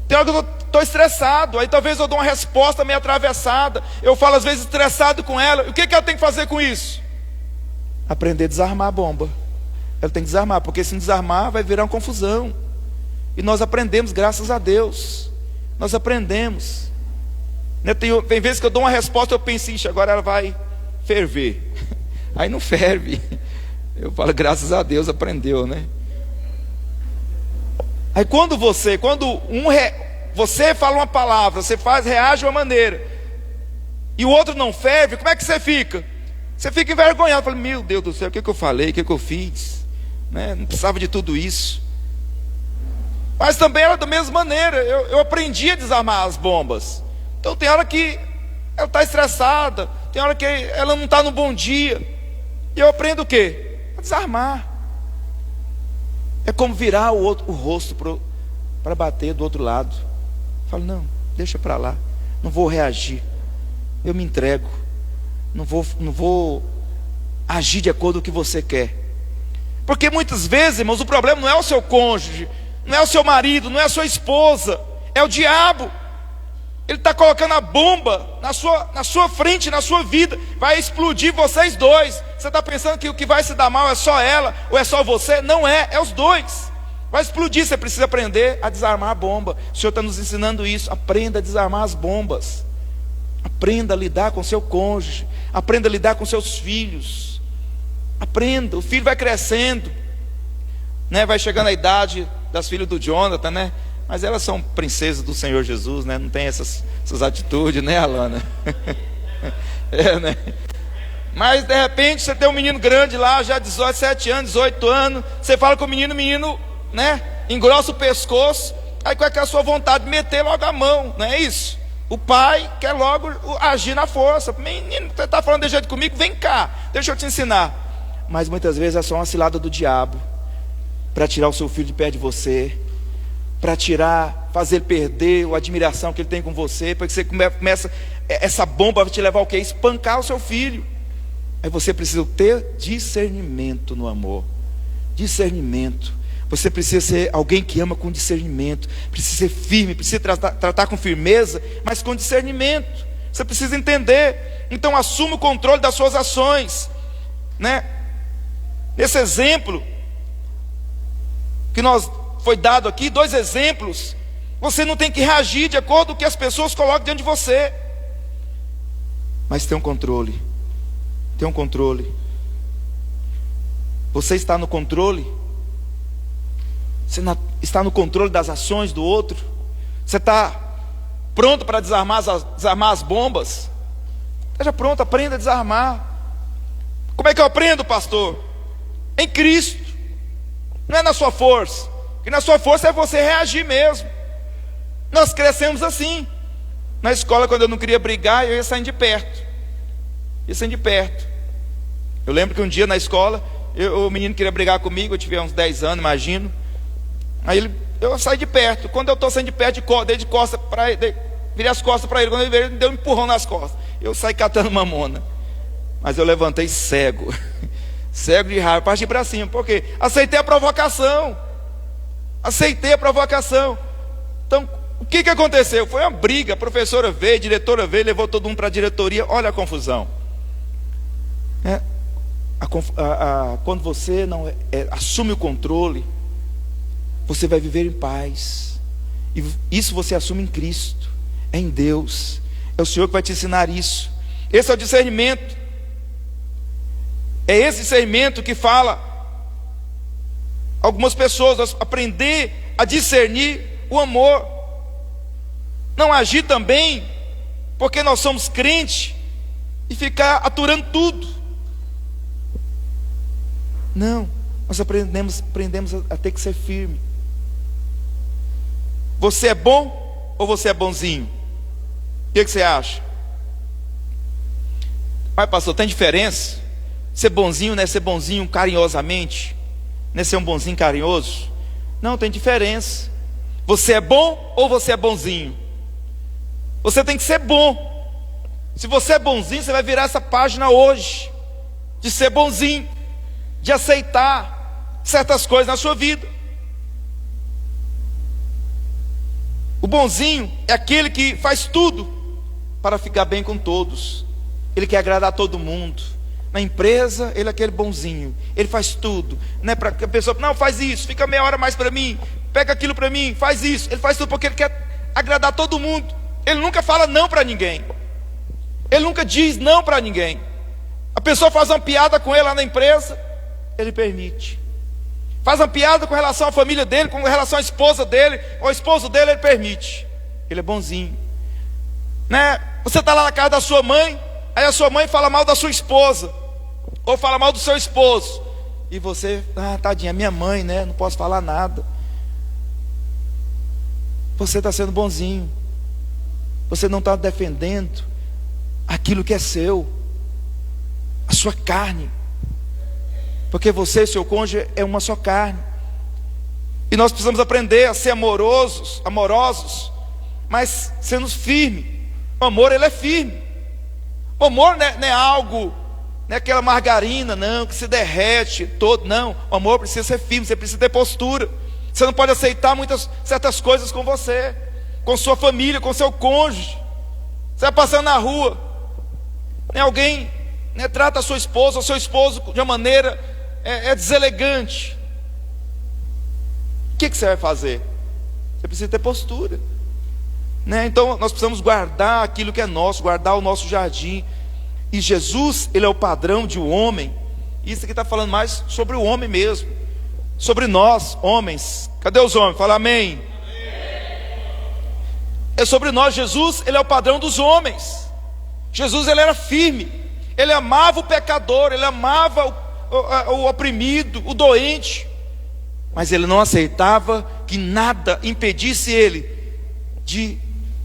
Tem hora que eu estou estressado. Aí talvez eu dou uma resposta meio atravessada. Eu falo às vezes estressado com ela. E o que ela tem que fazer com isso? Aprender a desarmar a bomba. Ela tem que desarmar, porque se não desarmar vai virar uma confusão. E nós aprendemos, graças a Deus. Nós aprendemos. Tem vezes que eu dou uma resposta, eu penso, ixi, agora ela vai ferver. Aí não ferve. Eu falo, graças a Deus aprendeu, né? Aí quando você fala uma palavra, você reage de uma maneira, e o outro não ferve, como é que você fica? Você fica envergonhado, fala, meu Deus do céu, o que eu falei, o que eu fiz? Não precisava de tudo isso. Mas também era da mesma maneira, eu aprendi a desarmar as bombas. Então tem hora que ela está estressada, tem hora que ela não está no bom dia, e eu aprendo o quê? A desarmar. É como virar o rosto para bater do outro lado. Eu falo, não, deixa para lá, não vou reagir, eu me entrego, não vou agir de acordo com o que você quer. Porque muitas vezes, irmãos, o problema não é o seu cônjuge, não é o seu marido, não é a sua esposa, é o diabo. Ele está colocando a bomba na sua frente, na sua vida. Vai explodir vocês dois. Você está pensando que o que vai se dar mal é só ela ou é só você? Não é, é os dois. Vai explodir, você precisa aprender a desarmar a bomba. O Senhor está nos ensinando isso. Aprenda a desarmar as bombas. Aprenda a lidar com seu cônjuge. Aprenda a lidar com seus filhos. Aprenda, o filho vai crescendo, Vai chegando a idade das filhas do Jonathan, Mas elas são princesas do Senhor Jesus, Não tem essas atitudes, Alana? Mas de repente você tem um menino grande lá, já 17 anos, 18 anos. Você fala com o menino, engrossa o pescoço. Aí qual é que é a sua vontade? De meter logo a mão, não é isso? O pai quer logo agir na força. Menino, você está falando de jeito comigo? Vem cá, deixa eu te ensinar. Mas muitas vezes é só uma cilada do diabo para tirar o seu filho de perto de você, para fazer ele perder a admiração que ele tem com você, para que você começa, essa bomba vai te levar ao quê? Espancar o seu filho. Aí você precisa ter discernimento no amor. Discernimento. Você precisa ser alguém que ama com discernimento. Precisa ser firme, precisa tratar com firmeza, mas com discernimento. Você precisa entender. Então assuma o controle das suas ações, Nesse exemplo que foi dado aqui, 2 exemplos. Você não tem que reagir de acordo com o que as pessoas colocam diante de você, mas tem um controle. Tem um controle. Você está no controle? Você está no controle das ações do outro? Você está pronto para desarmar as bombas? Esteja pronto, aprenda a desarmar. Como é que eu aprendo, pastor? Em Cristo. Não é na sua força. que na sua força é você reagir mesmo. Nós crescemos assim. Na escola, quando eu não queria brigar, eu ia saindo de perto. Eu lembro que um dia na escola, o menino queria brigar comigo, eu tive uns 10 anos, imagino. Aí eu saí de perto. Quando eu estou saindo de perto, dei de costas para ele, virei as costas para ele. Quando ele veio, ele deu um empurrão nas costas. Eu saí catando mamona. Mas eu levantei cego. Cego de raiva, parti para cima. Por quê? Aceitei a provocação. Então, o que aconteceu? Foi uma briga. A professora veio, a diretora veio, levou todo mundo para a diretoria. Olha a confusão. Quando você não assume o controle, você vai viver em paz. E isso você assume em Cristo, é em Deus. É o Senhor que vai te ensinar isso. Esse é o discernimento. É esse discernimento que fala algumas pessoas aprender a discernir o amor. Não agir também porque nós somos crentes e ficar aturando tudo. Não, nós aprendemos a ter que ser firme. Você é bom ou você é bonzinho? O que você acha? Mas pastor, tem diferença? Ser bonzinho não é ser bonzinho carinhosamente? Não é ser um bonzinho carinhoso? Não, tem diferença. Você é bom ou você é bonzinho? Você tem que ser bom. Se você é bonzinho, você vai virar essa página hoje de ser bonzinho, de aceitar certas coisas na sua vida. O bonzinho é aquele que faz tudo para ficar bem com todos. Ele quer agradar todo mundo. Na empresa, ele é aquele bonzinho. Ele faz tudo, né? Para a pessoa, não, faz isso, fica meia hora mais para mim, pega aquilo para mim, faz isso. Ele faz tudo porque ele quer agradar todo mundo. Ele nunca fala não para ninguém. Ele nunca diz não para ninguém. A pessoa faz uma piada com ele lá na empresa, ele permite. Faz uma piada com relação à família dele, com relação à esposa dele, ou ao esposo dele, ele permite. Ele é bonzinho, né? Você está lá na casa da sua mãe, aí a sua mãe fala mal da sua esposa, ou fala mal do seu esposo, e você, tadinha, minha mãe, né? Não posso falar nada. Você está sendo bonzinho. Você não está defendendo aquilo que é seu, a sua carne, porque você e seu cônjuge é uma só carne. E nós precisamos aprender a ser amorosos, mas sendo firmes. O amor, ele é firme. O amor não é algo, não é aquela margarina, não, que se derrete todo, não. O amor precisa ser firme, você precisa ter postura. Você não pode aceitar certas coisas com você, com sua família, com seu cônjuge. Você vai passando na rua, né, alguém, né, trata a sua esposa ou seu esposo de uma maneira deselegante. O que você vai fazer? Você precisa ter postura, né? Então nós precisamos guardar aquilo que é nosso, guardar o nosso jardim. E Jesus, ele é o padrão de um homem. Isso aqui está falando mais sobre o homem mesmo, sobre nós, homens. Cadê os homens? Fala amém. É sobre nós. Jesus, ele é o padrão dos homens. Jesus, ele era firme. Ele amava o pecador, ele amava o oprimido, o doente. Mas ele não aceitava que nada impedisse ele de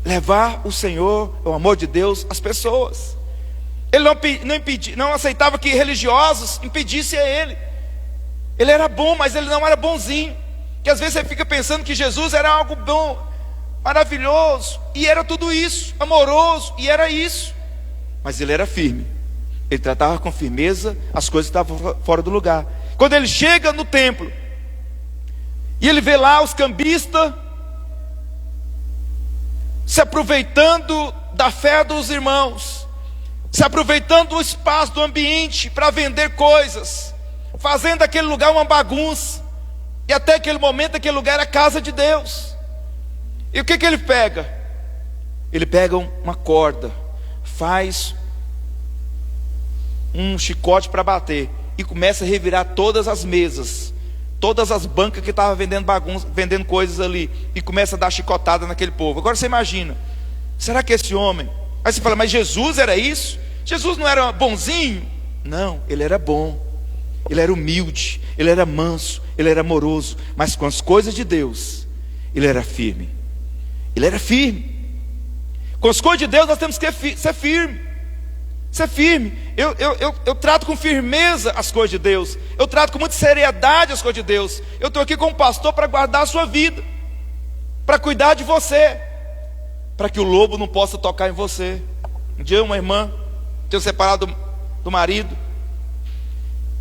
levar o Senhor, o amor de Deus, às pessoas. Ele não aceitava que religiosos impedissem a ele. Ele era bom, mas ele não era bonzinho. Que às vezes você fica pensando que Jesus era algo bom, maravilhoso, e era tudo isso, amoroso, e era isso. Mas ele era firme. Ele tratava com firmeza as coisas que estavam fora do lugar. Quando ele chega no templo e ele vê lá os cambistas se aproveitando da fé dos irmãos, se aproveitando do espaço, do ambiente para vender coisas, fazendo daquele lugar uma bagunça. E até aquele momento aquele lugar era a casa de Deus. E o que ele pega? Ele pega uma corda, faz um chicote para bater e começa a revirar todas as mesas, todas as bancas que estavam vendendo bagunça, vendendo coisas ali, e começa a dar chicotada naquele povo. Agora você imagina, será que esse homem... Aí você fala, mas Jesus era isso? Jesus não era bonzinho? Não, ele era bom, ele era humilde, ele era manso, ele era amoroso, mas com as coisas de Deus, ele era firme. Ele era firme. Com as coisas de Deus nós temos que ser firme. Ser firme. Eu trato com firmeza as coisas de Deus. Eu trato com muita seriedade as coisas de Deus. Eu estou aqui como pastor para guardar a sua vida, para cuidar de você, para que o lobo não possa tocar em você. Um dia uma irmã tinha separado do marido,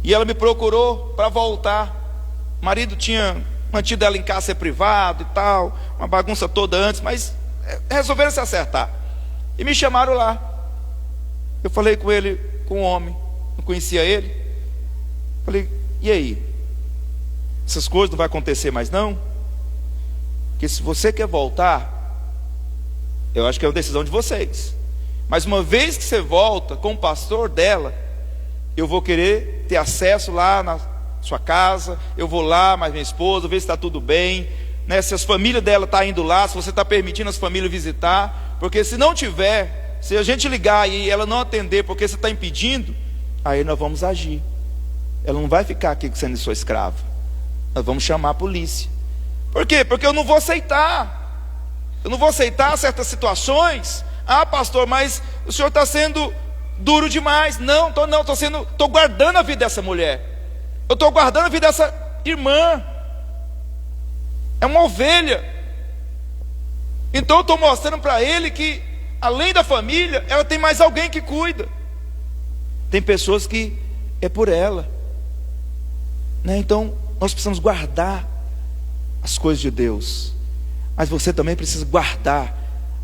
e ela me procurou para voltar. O marido tinha mantido ela em cárcere privado e tal, uma bagunça toda antes, mas resolveram se acertar e me chamaram lá. Eu falei com ele, com um homem, não conhecia ele. Falei, e aí? Essas coisas não vai acontecer mais não? Porque se você quer voltar, eu acho que é uma decisão de vocês, mas uma vez que você volta com o pastor dela, eu vou querer ter acesso lá na sua casa. Eu vou lá, mais minha esposa, ver se está tudo bem, né? Se as famílias dela estão indo lá, se você está permitindo as famílias visitar. Porque se não tiver, se a gente ligar e ela não atender porque você está impedindo, aí nós vamos agir. Ela não vai ficar aqui sendo sua escrava. Nós vamos chamar a polícia. Por quê? Porque eu não vou aceitar. Eu não vou aceitar certas situações. Ah, pastor, mas o senhor está sendo duro demais. Não, estou guardando a vida dessa mulher. Eu estou guardando a vida dessa irmã. É uma ovelha. Então eu estou mostrando para ele que, além da família, ela tem mais alguém que cuida. Tem pessoas que é por ela, né? Então nós precisamos guardar as coisas de Deus, mas você também precisa guardar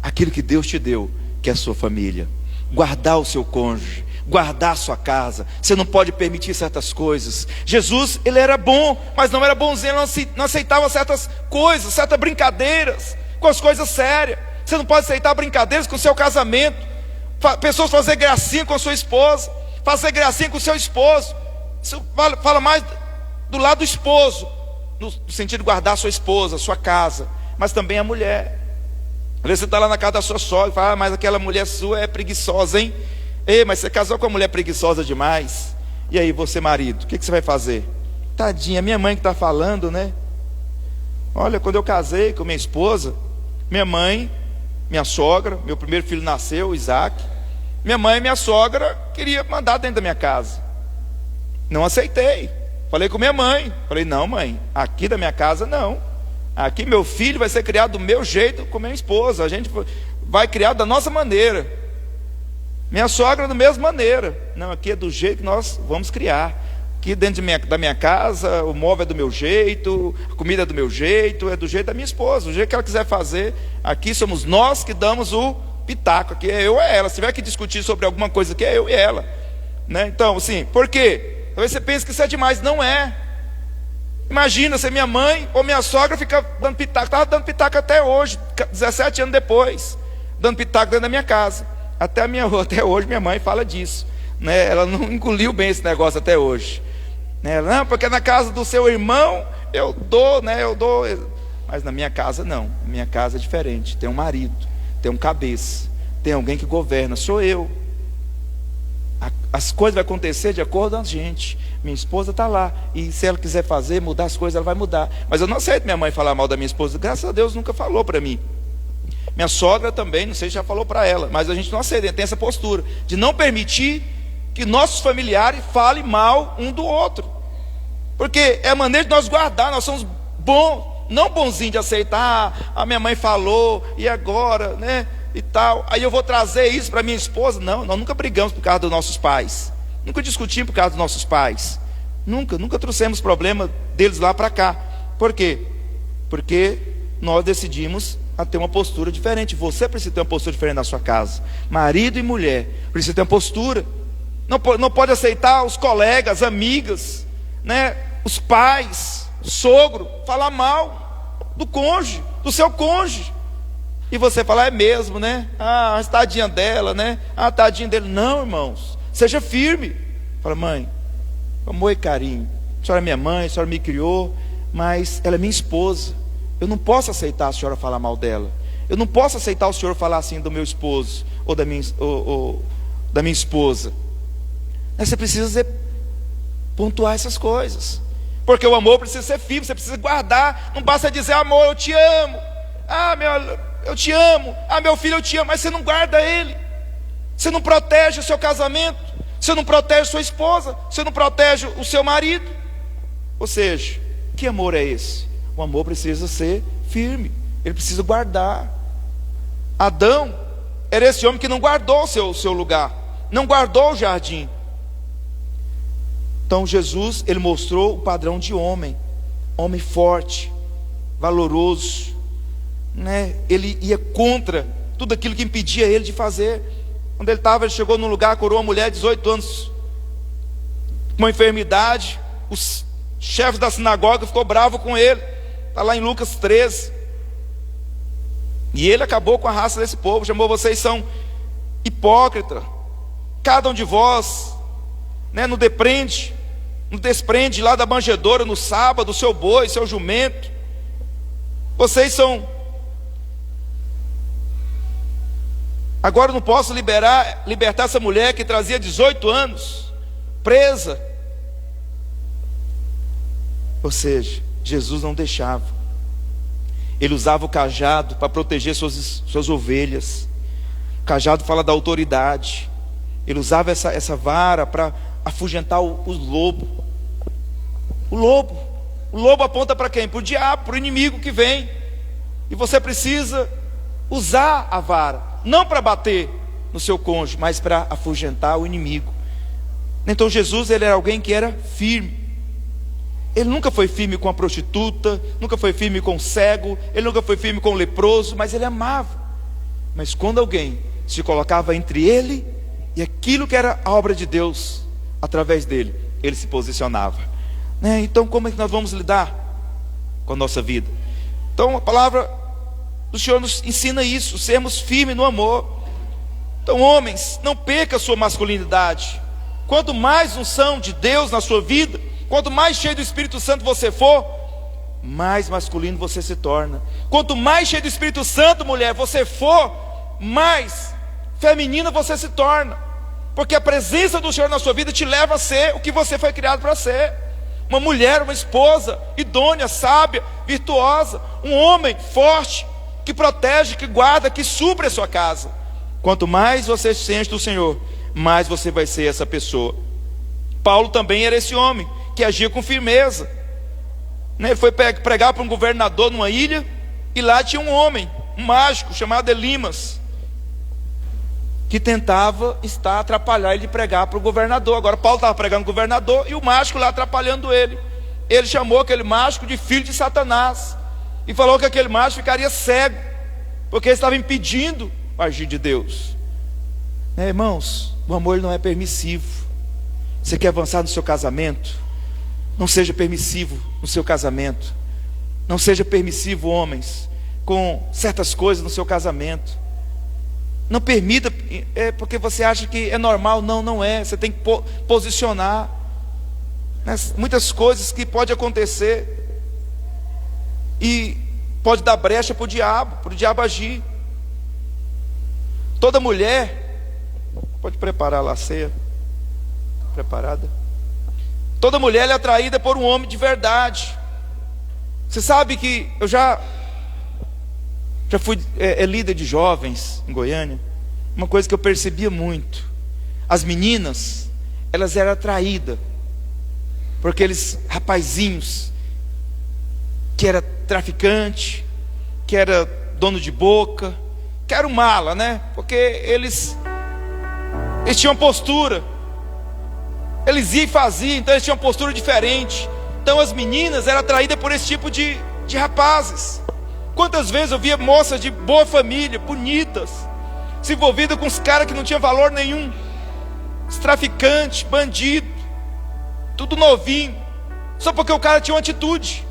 aquilo que Deus te deu, que é a sua família. Guardar o seu cônjuge, guardar a sua casa. Você não pode permitir certas coisas. Jesus, ele era bom, mas não era bonzinho. Ele não aceitava certas coisas, certas brincadeiras com as coisas sérias. Você não pode aceitar brincadeiras com o seu casamento. Pessoas fazer gracinha com a sua esposa, fazer gracinha com o seu esposo. Isso fala mais do lado do esposo, no sentido de guardar a sua esposa, a sua casa, mas também a mulher. Às vezes você está lá na casa da sua sogra e fala, ah, mas aquela mulher sua é preguiçosa, hein? Ei, mas você casou com uma mulher preguiçosa demais. E aí, você marido, o que você vai fazer? Tadinha, minha mãe que está falando, né? Olha, quando eu casei com minha esposa, minha mãe, minha sogra, meu primeiro filho nasceu, Isaac. Minha mãe e minha sogra queria mandar dentro da minha casa. Não aceitei. Falei com minha mãe. Falei, não, mãe, aqui da minha casa não. Aqui meu filho vai ser criado do meu jeito com minha esposa. A gente vai criar da nossa maneira. Minha sogra da mesma maneira. Não, aqui é do jeito que nós vamos criar. Aqui dentro da minha casa, o móvel é do meu jeito, a comida é do meu jeito, é do jeito da minha esposa, o jeito que ela quiser fazer. Aqui somos nós que damos o pitaco. Aqui é eu e ela. Se tiver que discutir sobre alguma coisa aqui, é eu e ela, né? Então, assim, por quê? Talvez você pense que isso é demais. Não é. Imagina se minha mãe ou minha sogra fica dando pitaco. Estava dando pitaco até hoje, 17 anos depois, dando pitaco dentro da minha casa. Até hoje minha mãe fala disso, né? Ela não engoliu bem esse negócio até hoje, né? Não, porque na casa do seu irmão eu dou, né? Eu dou, mas na minha casa não. Na minha casa é diferente. Tem um marido, tem um cabeça, tem alguém que governa. Sou eu. As coisas vão acontecer de acordo com a gente. Minha esposa está lá, e se ela quiser fazer, mudar as coisas, ela vai mudar. Mas eu não aceito minha mãe falar mal da minha esposa. Graças a Deus nunca falou para mim. Minha sogra também, não sei se já falou para ela, mas a gente não aceita, tem essa postura de não permitir que nossos familiares falem mal um do outro, porque é a maneira de nós guardar. Nós somos bons, não bonzinhos de aceitar. A minha mãe falou, e agora, né? E tal, aí eu vou trazer isso para minha esposa. Não, nós nunca brigamos por causa dos nossos pais, nunca discutimos por causa dos nossos pais, nunca trouxemos problema deles lá para cá. Por quê? Porque nós decidimos a ter uma postura diferente. Você precisa ter uma postura diferente na sua casa. Marido e mulher precisa ter uma postura. Não pode aceitar os colegas, amigas, né? Os pais, o sogro, falar mal do cônjuge, do seu cônjuge. E você falar, é mesmo, né? Ah, tadinha dela, né? Ah, tadinho dele. Não, irmãos, seja firme. Fala, mãe, amor e carinho, a senhora é minha mãe, a senhora me criou, mas ela é minha esposa. Eu não posso aceitar a senhora falar mal dela. Eu não posso aceitar o senhor falar assim do meu esposo, ou da minha esposa. Você precisa pontuar essas coisas. Porque o amor precisa ser firme, você precisa guardar. Não basta dizer: amor, eu te amo. Eu te amo. Meu filho, eu te amo. Mas você não guarda ele. Você não protege o seu casamento. Você não protege sua esposa. Você não protege o seu marido. Ou seja, que amor é esse? O amor precisa ser firme. Ele precisa guardar. Adão era esse homem que não guardou o seu lugar. Não guardou o jardim. Então Jesus, ele mostrou o padrão de homem. Homem forte, valoroso, né? Ele ia contra tudo aquilo que impedia ele de fazer. Quando ele chegou num lugar, curou uma mulher de 18 anos com uma enfermidade. Os chefes da sinagoga ficou bravo com ele. Está lá em Lucas 13. E ele acabou com a raça desse povo. Chamou: vocês são hipócritas. Cada um de vós, né, não desprende lá da manjedoura no sábado o seu boi, seu jumento. Vocês são... Agora eu não posso libertar essa mulher que trazia 18 anos presa. Ou seja, Jesus não deixava. Ele usava o cajado para proteger suas ovelhas. O cajado fala da autoridade. Ele usava essa vara para afugentar o lobo. O lobo aponta para quem? Para o diabo, para o inimigo que vem. E você precisa usar a vara, não para bater no seu cônjuge, mas para afugentar o inimigo. Então Jesus, ele era alguém que era firme. Ele nunca foi firme com a prostituta, nunca foi firme com o cego, ele nunca foi firme com o leproso, mas ele amava. Mas quando alguém se colocava entre ele e aquilo que era a obra de Deus, através dele, ele se posicionava, né? Então como é que nós vamos lidar com a nossa vida? Então a palavra do Senhor nos ensina isso, sermos firmes no amor. Então, homens, não perca a sua masculinidade. Quanto mais unção de Deus na sua vida, quanto mais cheio do Espírito Santo você for, mais masculino você se torna. Quanto mais cheio do Espírito Santo, mulher, você for, mais feminina você se torna. Porque a presença do Senhor na sua vida te leva a ser o que você foi criado para ser. Uma mulher, uma esposa idônea, sábia, virtuosa. Um homem forte, que protege, que guarda, que supre a sua casa. Quanto mais você se enche do Senhor, mais você vai ser essa pessoa. Paulo também era esse homem que agia com firmeza, né? Ele foi pregar para um governador numa ilha, e lá tinha um homem, um mágico chamado Elimas, que tentava atrapalhar ele de pregar para o governador. Agora Paulo estava pregando para o governador e o mágico lá atrapalhando ele. Ele chamou aquele mágico de filho de Satanás e falou que aquele mágico ficaria cego, porque ele estava impedindo o agir de Deus, né, irmãos? O amor não é permissivo. Você quer avançar no seu casamento? Não seja permissivo no seu casamento. Não seja permissivo, homens, com certas coisas no seu casamento. Não permita, porque você acha que é normal. Não, não é. Você tem que posicionar, né? Muitas coisas que pode acontecer e pode dar brecha para o diabo agir. Toda mulher, pode preparar lá a ceia, preparada. Toda mulher é atraída por um homem de verdade. Você sabe que eu já fui líder de jovens em Goiânia. Uma coisa que eu percebia muito: as meninas, elas eram atraídas por aqueles rapazinhos que era traficante, que era dono de boca, que era um mala, né? Porque eles tinham postura, eles iam e faziam, então eles tinham uma postura diferente. Então as meninas eram atraídas por esse tipo de rapazes. Quantas vezes eu via moças de boa família, bonitas, se envolvidas com os caras que não tinham valor nenhum, os traficantes, bandido, tudo novinho, só porque o cara tinha uma atitude.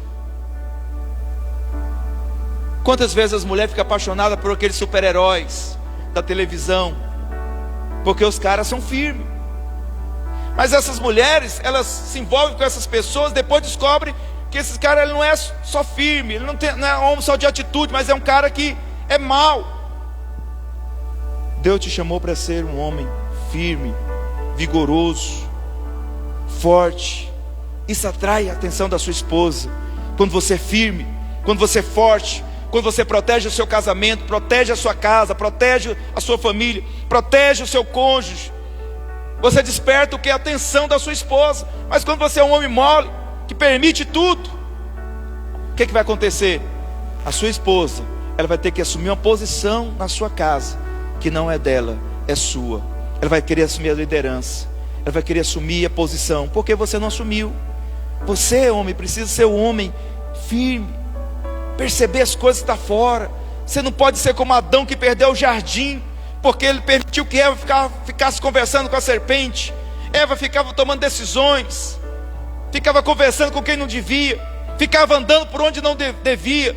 Quantas vezes as mulheres ficam apaixonadas por aqueles super-heróis da televisão, porque os caras são firmes. Mas essas mulheres, elas se envolvem com essas pessoas, depois descobrem que esse cara, ele não é só firme, ele não é um homem só de atitude, mas é um cara que é mau. Deus te chamou para ser um homem firme, vigoroso, forte, Isso atrai a atenção da sua esposa. Quando você é firme, quando você é forte, quando você protege o seu casamento, protege a sua casa, protege a sua família, protege o seu cônjuge, você desperta o que é a atenção da sua esposa. Mas quando você é um homem mole, que permite tudo, o que vai acontecer? A sua esposa, ela vai ter que assumir uma posição na sua casa, que não é dela, é sua. Ela vai querer assumir a liderança, ela vai querer assumir a posição, porque você não assumiu. Você, homem, precisa ser um homem firme, perceber as coisas que estão fora. Você não pode ser como Adão, que perdeu o jardim, porque ele permitiu que Eva ficasse conversando com a serpente. Eva ficava tomando decisões, ficava conversando com quem não devia, ficava andando por onde não devia.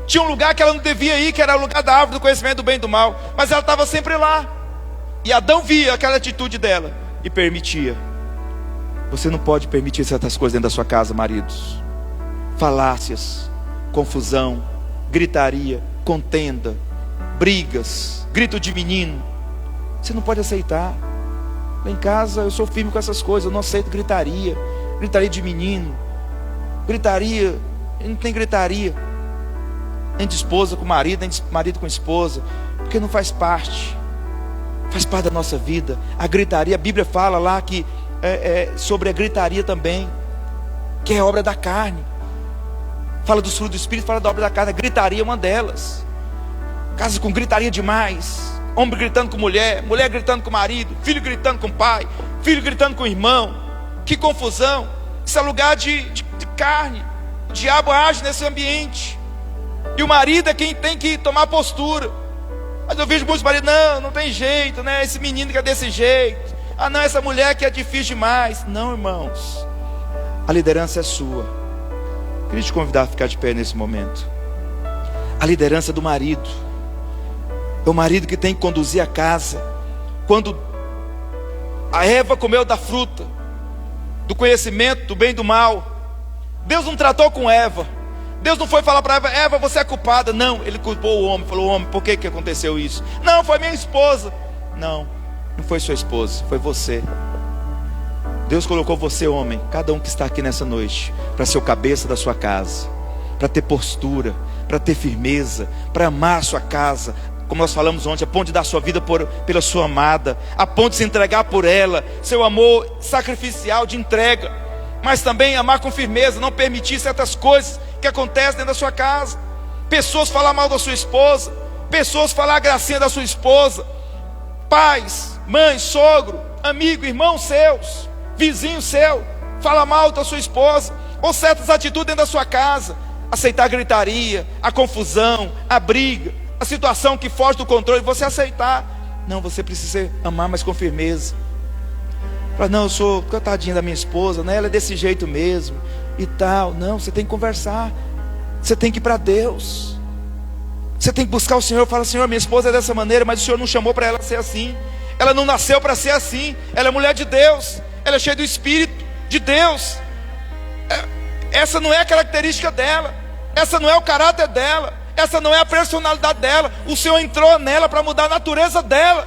Tinha um lugar que ela não devia ir, que era o lugar da árvore do conhecimento do bem e do mal, mas ela estava sempre lá. E Adão via aquela atitude dela e permitia. Você não pode permitir certas coisas dentro da sua casa, maridos. Falácias, confusão, gritaria, contenda, brigas, grito de menino. Você não pode aceitar. Lá em casa eu sou firme com essas coisas. Eu não aceito gritaria, gritaria de menino, gritaria. Não tem gritaria nem de esposa com marido, nem de marido com esposa, porque não faz parte da nossa vida. A gritaria, a Bíblia fala lá que sobre a gritaria também, que é obra da carne. Fala dos frutos do Espírito, fala da obra da carne. A gritaria é uma delas. Casa com gritaria demais, homem gritando com mulher, mulher gritando com marido, filho gritando com pai, filho gritando com irmão. Que confusão. Isso é lugar de carne. O diabo age nesse ambiente, e o marido é quem tem que tomar postura. Mas eu vejo muitos maridos: não tem jeito, né? Esse menino que é desse jeito, não, essa mulher que é difícil demais. Não, irmãos, a liderança é sua. Queria te convidar a ficar de pé nesse momento. A liderança é do marido. É o marido que tem que conduzir a casa. Quando a Eva comeu da fruta do conhecimento do bem e do mal, Deus não tratou com Eva. Deus não foi falar para Eva: Eva, você é culpada. Não, ele culpou o homem. Falou: homem, por que aconteceu isso? Não, foi minha esposa. Não foi sua esposa, foi você. Deus colocou você, homem, cada um que está aqui nessa noite, para ser o cabeça da sua casa, para ter postura, para ter firmeza, para amar a sua casa. Como nós falamos ontem, a ponto de dar sua vida pela sua amada, a ponto de se entregar por ela, seu amor sacrificial de entrega. Mas também amar com firmeza, não permitir certas coisas que acontecem dentro da sua casa. Pessoas falar mal da sua esposa, pessoas falar a gracinha da sua esposa, pais, mães, sogro, amigo, irmãos seus, vizinho seu, fala mal da sua esposa, ou certas atitudes dentro da sua casa. Aceitar a gritaria, a confusão, a briga, a situação que foge do controle, você aceitar. Não, você precisa amar, mas com firmeza. Fala: não, eu sou coitadinha da minha esposa, né? Ela é desse jeito mesmo e tal. Não, você tem que conversar. Você tem que ir para Deus. Você tem que buscar o Senhor. Fala: Senhor, minha esposa é dessa maneira, mas o Senhor não chamou para ela ser assim. Ela não nasceu para ser assim. Ela é mulher de Deus, ela é cheia do Espírito de Deus. Essa não é a característica dela, essa não é o caráter dela, essa não é a personalidade dela. O Senhor entrou nela para mudar a natureza dela,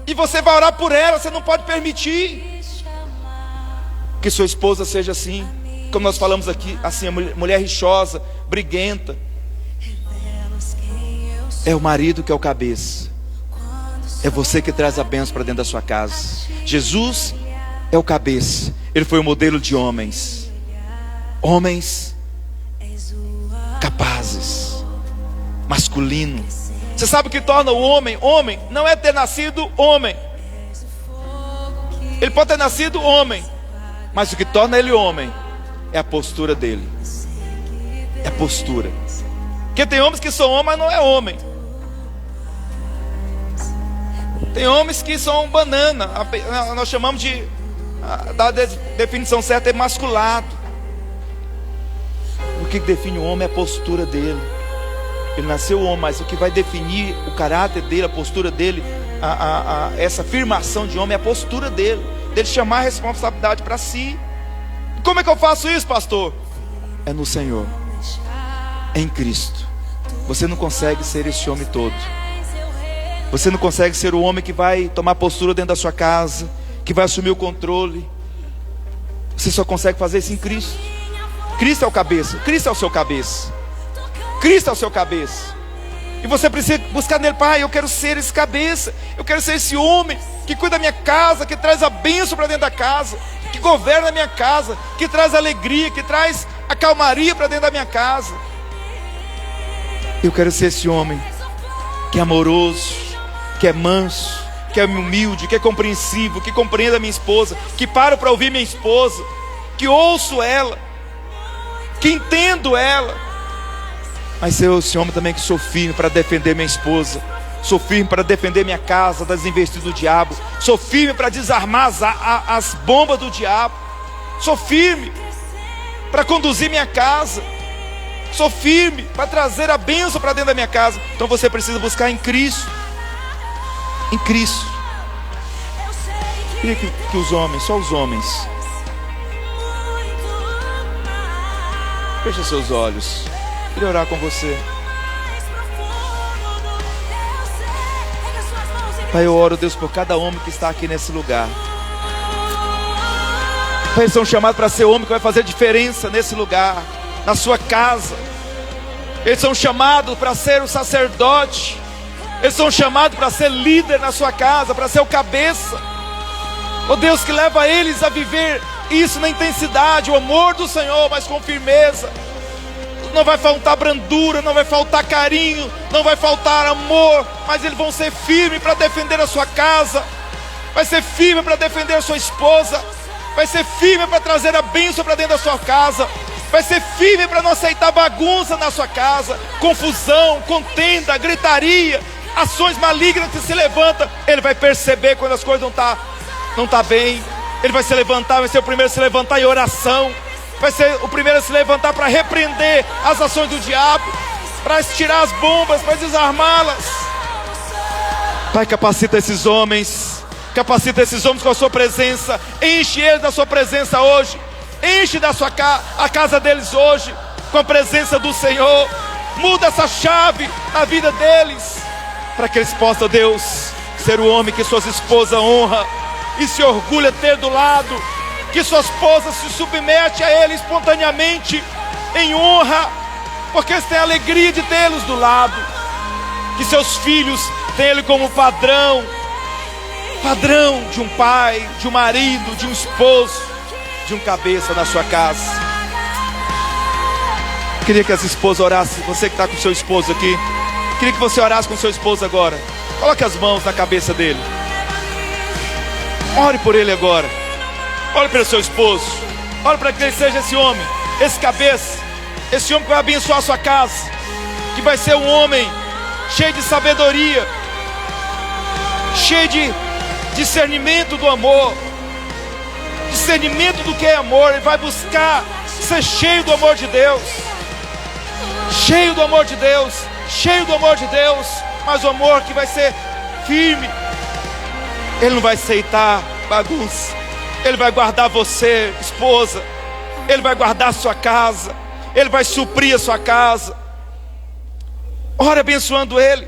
e você vai orar por ela. Você não pode permitir que sua esposa seja assim, como nós falamos aqui, assim, a mulher rixosa, briguenta. É o marido que é o cabeça, é você que traz a bênção para dentro da sua casa. Jesus é o cabeça, ele foi o modelo de homens capazes, masculino. Você sabe o que torna o homem homem? Não é ter nascido homem. Ele pode ter nascido homem, mas o que torna ele homem é a postura dele. É a postura. Porque tem homens que são homens, mas não é homem. Tem homens que são banana. Nós chamamos de, da definição certa, é masculado. O que define o homem é a postura dele. Ele nasceu homem, mas o que vai definir o caráter dele, a postura dele, essa afirmação de homem é a postura dele chamar a responsabilidade para si. Como é que eu faço isso, pastor? É no Senhor, é em Cristo. Você não consegue ser esse homem todo. Você não consegue ser o homem que vai tomar postura dentro da sua casa, que vai assumir o controle. Você só consegue fazer isso em Cristo. Cristo é o cabeça, Cristo é o seu cabeça, Cristo é o seu cabeça. E você precisa buscar nele: Pai, eu quero ser esse cabeça, eu quero ser esse homem que cuida da minha casa, que traz a bênção para dentro da casa, que governa a minha casa, que traz alegria, que traz a calmaria para dentro da minha casa. Eu quero ser esse homem que é amoroso, que é manso, que é humilde, que é compreensivo, que compreende a minha esposa, que paro para ouvir minha esposa, que ouço ela, que entendo ela. Mas ser esse homem também que sou firme para defender minha esposa, sou firme para defender minha casa das investidas do diabo, sou firme para desarmar as bombas do diabo, sou firme para conduzir minha casa, sou firme para trazer a bênção para dentro da minha casa. Então você precisa buscar em Cristo. Em Cristo. Queria que os homens, só os homens, feche seus olhos. Queria orar com você. Pai, eu oro, Deus, por cada homem que está aqui nesse lugar. Pai, eles são chamados para ser homem que vai fazer diferença nesse lugar, na sua casa. Eles são chamados para ser o sacerdote. Eles são chamados para ser líder na sua casa, para ser o cabeça. Oh Deus, que leva eles a viver isso na intensidade, o amor do Senhor, mas com firmeza. Não vai faltar brandura, não vai faltar carinho, não vai faltar amor, mas eles vão ser firmes para defender a sua casa, vai ser firme para defender a sua esposa, vai ser firme para trazer a bênção para dentro da sua casa, vai ser firme para não aceitar bagunça na sua casa, confusão, contenda, gritaria, ações malignas que se levantam. Ele vai perceber quando as coisas não tá bem. Ele vai se levantar, vai ser o primeiro a se levantar em oração, vai ser o primeiro a se levantar para repreender as ações do diabo, para tirar as bombas, para desarmá-las. Pai, capacita esses homens com a sua presença, enche eles da sua presença hoje, enche a casa deles hoje com a presença do Senhor. Muda essa chave na vida deles, para que eles possam, Deus, ser o homem que suas esposas honram e se orgulha ter do lado, que sua esposa se submete a ele espontaneamente, em honra, porque eles têm a alegria de tê-los do lado, que seus filhos tenham ele como padrão de um pai, de um marido, de um esposo, de um cabeça na sua casa. Queria que as esposas orassem, você que está com seu esposo aqui, queria que você orasse com seu esposo agora. Coloque as mãos na cabeça dele, ore por ele agora. Ore pelo seu esposo, ore para que ele seja esse homem, esse cabeça, esse homem que vai abençoar a sua casa, que vai ser um homem cheio de sabedoria, cheio de discernimento do amor, discernimento do que é amor. Ele vai buscar ser cheio do amor de Deus, cheio do amor de Deus, cheio do amor de Deus, mas o amor que vai ser firme. Ele não vai aceitar bagunça. Ele vai guardar você, esposa. Ele vai guardar a sua casa. Ele vai suprir a sua casa. Ora abençoando ele.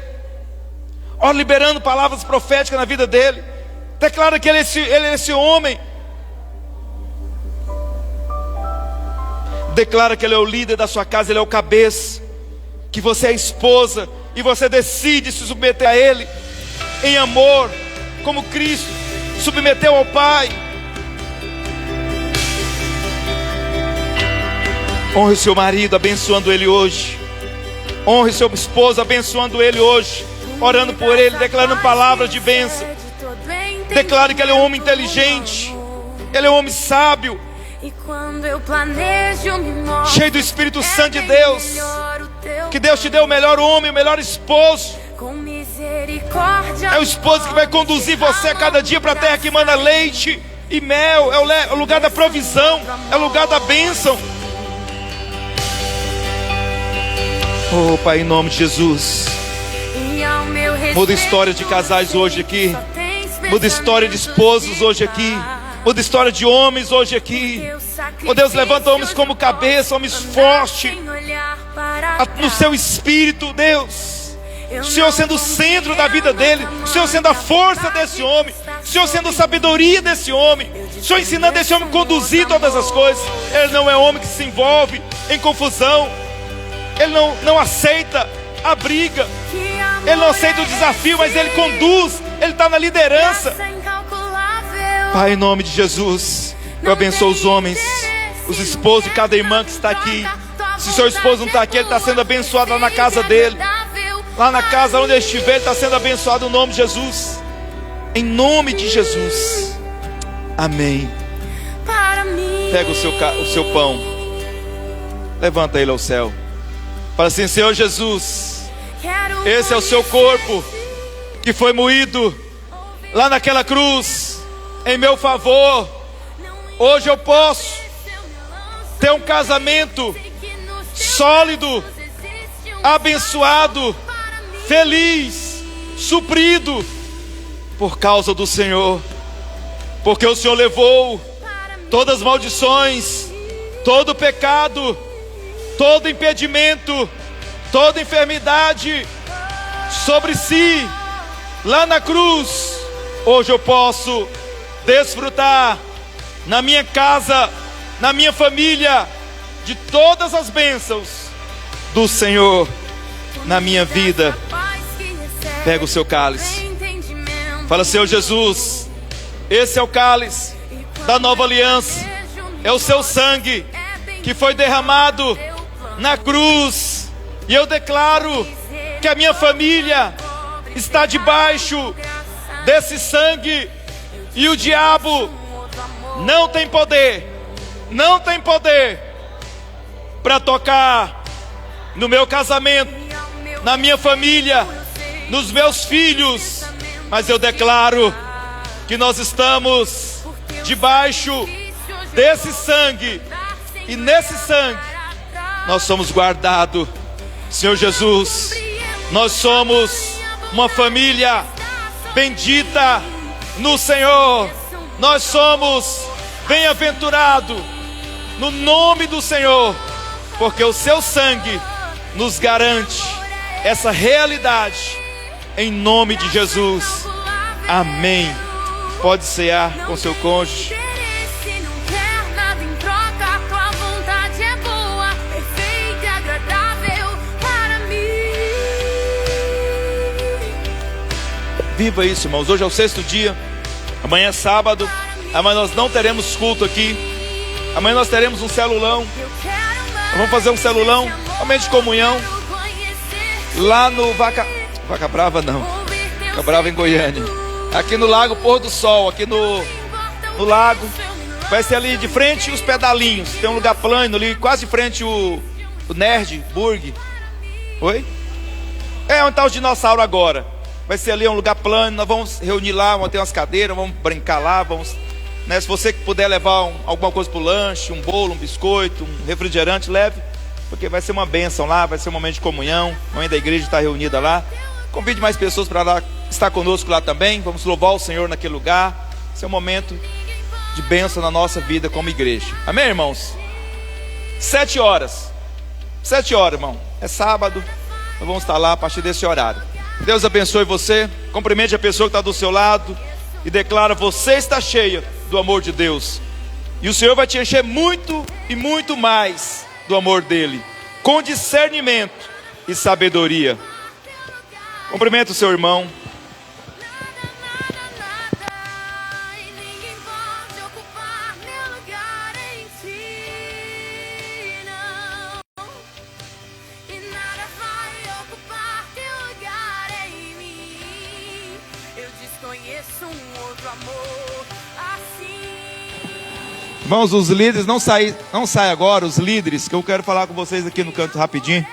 Ora liberando palavras proféticas na vida dele. Declara que ele é esse homem. Declara que ele é o líder da sua casa, ele é o cabeça. Que você é a esposa e você decide se submeter a ele em amor, como Cristo submeteu ao Pai. Honre o seu marido, abençoando ele hoje. Honre seu esposo, abençoando ele hoje, orando por ele, declarando palavras de bênção. Declare que ele é um homem inteligente, ele é um homem sábio, cheio do Espírito Santo de Deus. Que Deus te dê o melhor homem, o melhor esposo. É o esposo que vai conduzir você a cada dia para a terra que manda leite e mel. É o lugar da provisão, é o lugar da bênção. Oh Pai, em nome de Jesus, muda a história de casais hoje aqui, muda a história de esposos hoje aqui, muda a história de homens hoje aqui. Oh Deus, levanta homens como cabeça, homens fortes no seu espírito, Deus. o Senhor sendo o centro da vida dele, o Senhor sendo a força desse homem, o Senhor sendo a sabedoria desse homem, o Senhor ensinando esse homem a conduzir todas as coisas. Ele não é homem que se envolve em confusão, ele não aceita a briga, ele não aceita o desafio, mas ele conduz, ele está na liderança. Pai, em nome de Jesus, eu abençoo os homens, os esposos de cada irmã que está aqui. Se seu esposo não está aqui, ele está sendo abençoado lá na casa dele, lá na casa onde ele estiver, ele está sendo abençoado no nome de Jesus, em nome de Jesus, amém. Pega o seu pão, levanta ele ao céu, fala assim: Senhor Jesus, esse é o seu corpo que foi moído lá naquela cruz em meu favor. Hoje eu posso ter um casamento sólido, abençoado, feliz, suprido, por causa do Senhor, porque o Senhor levou todas as maldições, todo pecado, todo impedimento, toda enfermidade sobre si, lá na cruz. Hoje eu posso desfrutar na minha casa, na minha família, de todas as bênçãos do Senhor na minha vida. Pega o seu cálice, fala: Senhor Jesus, esse é o cálice da nova aliança, é o seu sangue que foi derramado na cruz, e eu declaro que a minha família está debaixo desse sangue, e o diabo não tem poder para tocar no meu casamento, na minha família, nos meus filhos. Mas eu declaro que nós estamos debaixo desse sangue, e nesse sangue nós somos guardados. Senhor Jesus, nós somos uma família bendita no Senhor, nós somos bem-aventurados no nome do Senhor, porque o seu sangue nos garante essa realidade, em nome de Jesus, amém. Pode cear com seu cônjuge. Viva isso, irmãos. Hoje é o 6º dia, amanhã é sábado, amanhã nós não teremos culto aqui, amanhã nós teremos um celulão. Vamos fazer um celulão, somente de comunhão, lá no Vaca Brava não, Vaca Brava em Goiânia, aqui no Lago Pôr do Sol, aqui no lago, vai ser ali de frente os pedalinhos, tem um lugar plano ali, quase de frente o Nerd Burg. Oi? É onde está o dinossauro agora. Vai ser ali um lugar plano, nós vamos reunir lá, vamos ter umas cadeiras, vamos brincar lá, vamos, né, se você puder levar alguma coisa para o lanche, um bolo, um biscoito, um refrigerante, leve, porque vai ser uma bênção lá, vai ser um momento de comunhão, a mãe da igreja está reunida lá. Convide mais pessoas para lá, estar conosco lá também, vamos louvar o Senhor naquele lugar. Esse é um momento de bênção na nossa vida como igreja, amém, irmãos? 7 horas, irmão, é sábado, nós vamos estar lá a partir desse horário. Deus abençoe você, cumprimente a pessoa que está do seu lado e declara: você está cheia do amor de Deus, e o Senhor vai te encher muito e muito mais do amor dele, com discernimento e sabedoria. Cumprimenta o seu irmão. Irmãos, os líderes, não sai agora, os líderes, que eu quero falar com vocês aqui no canto rapidinho.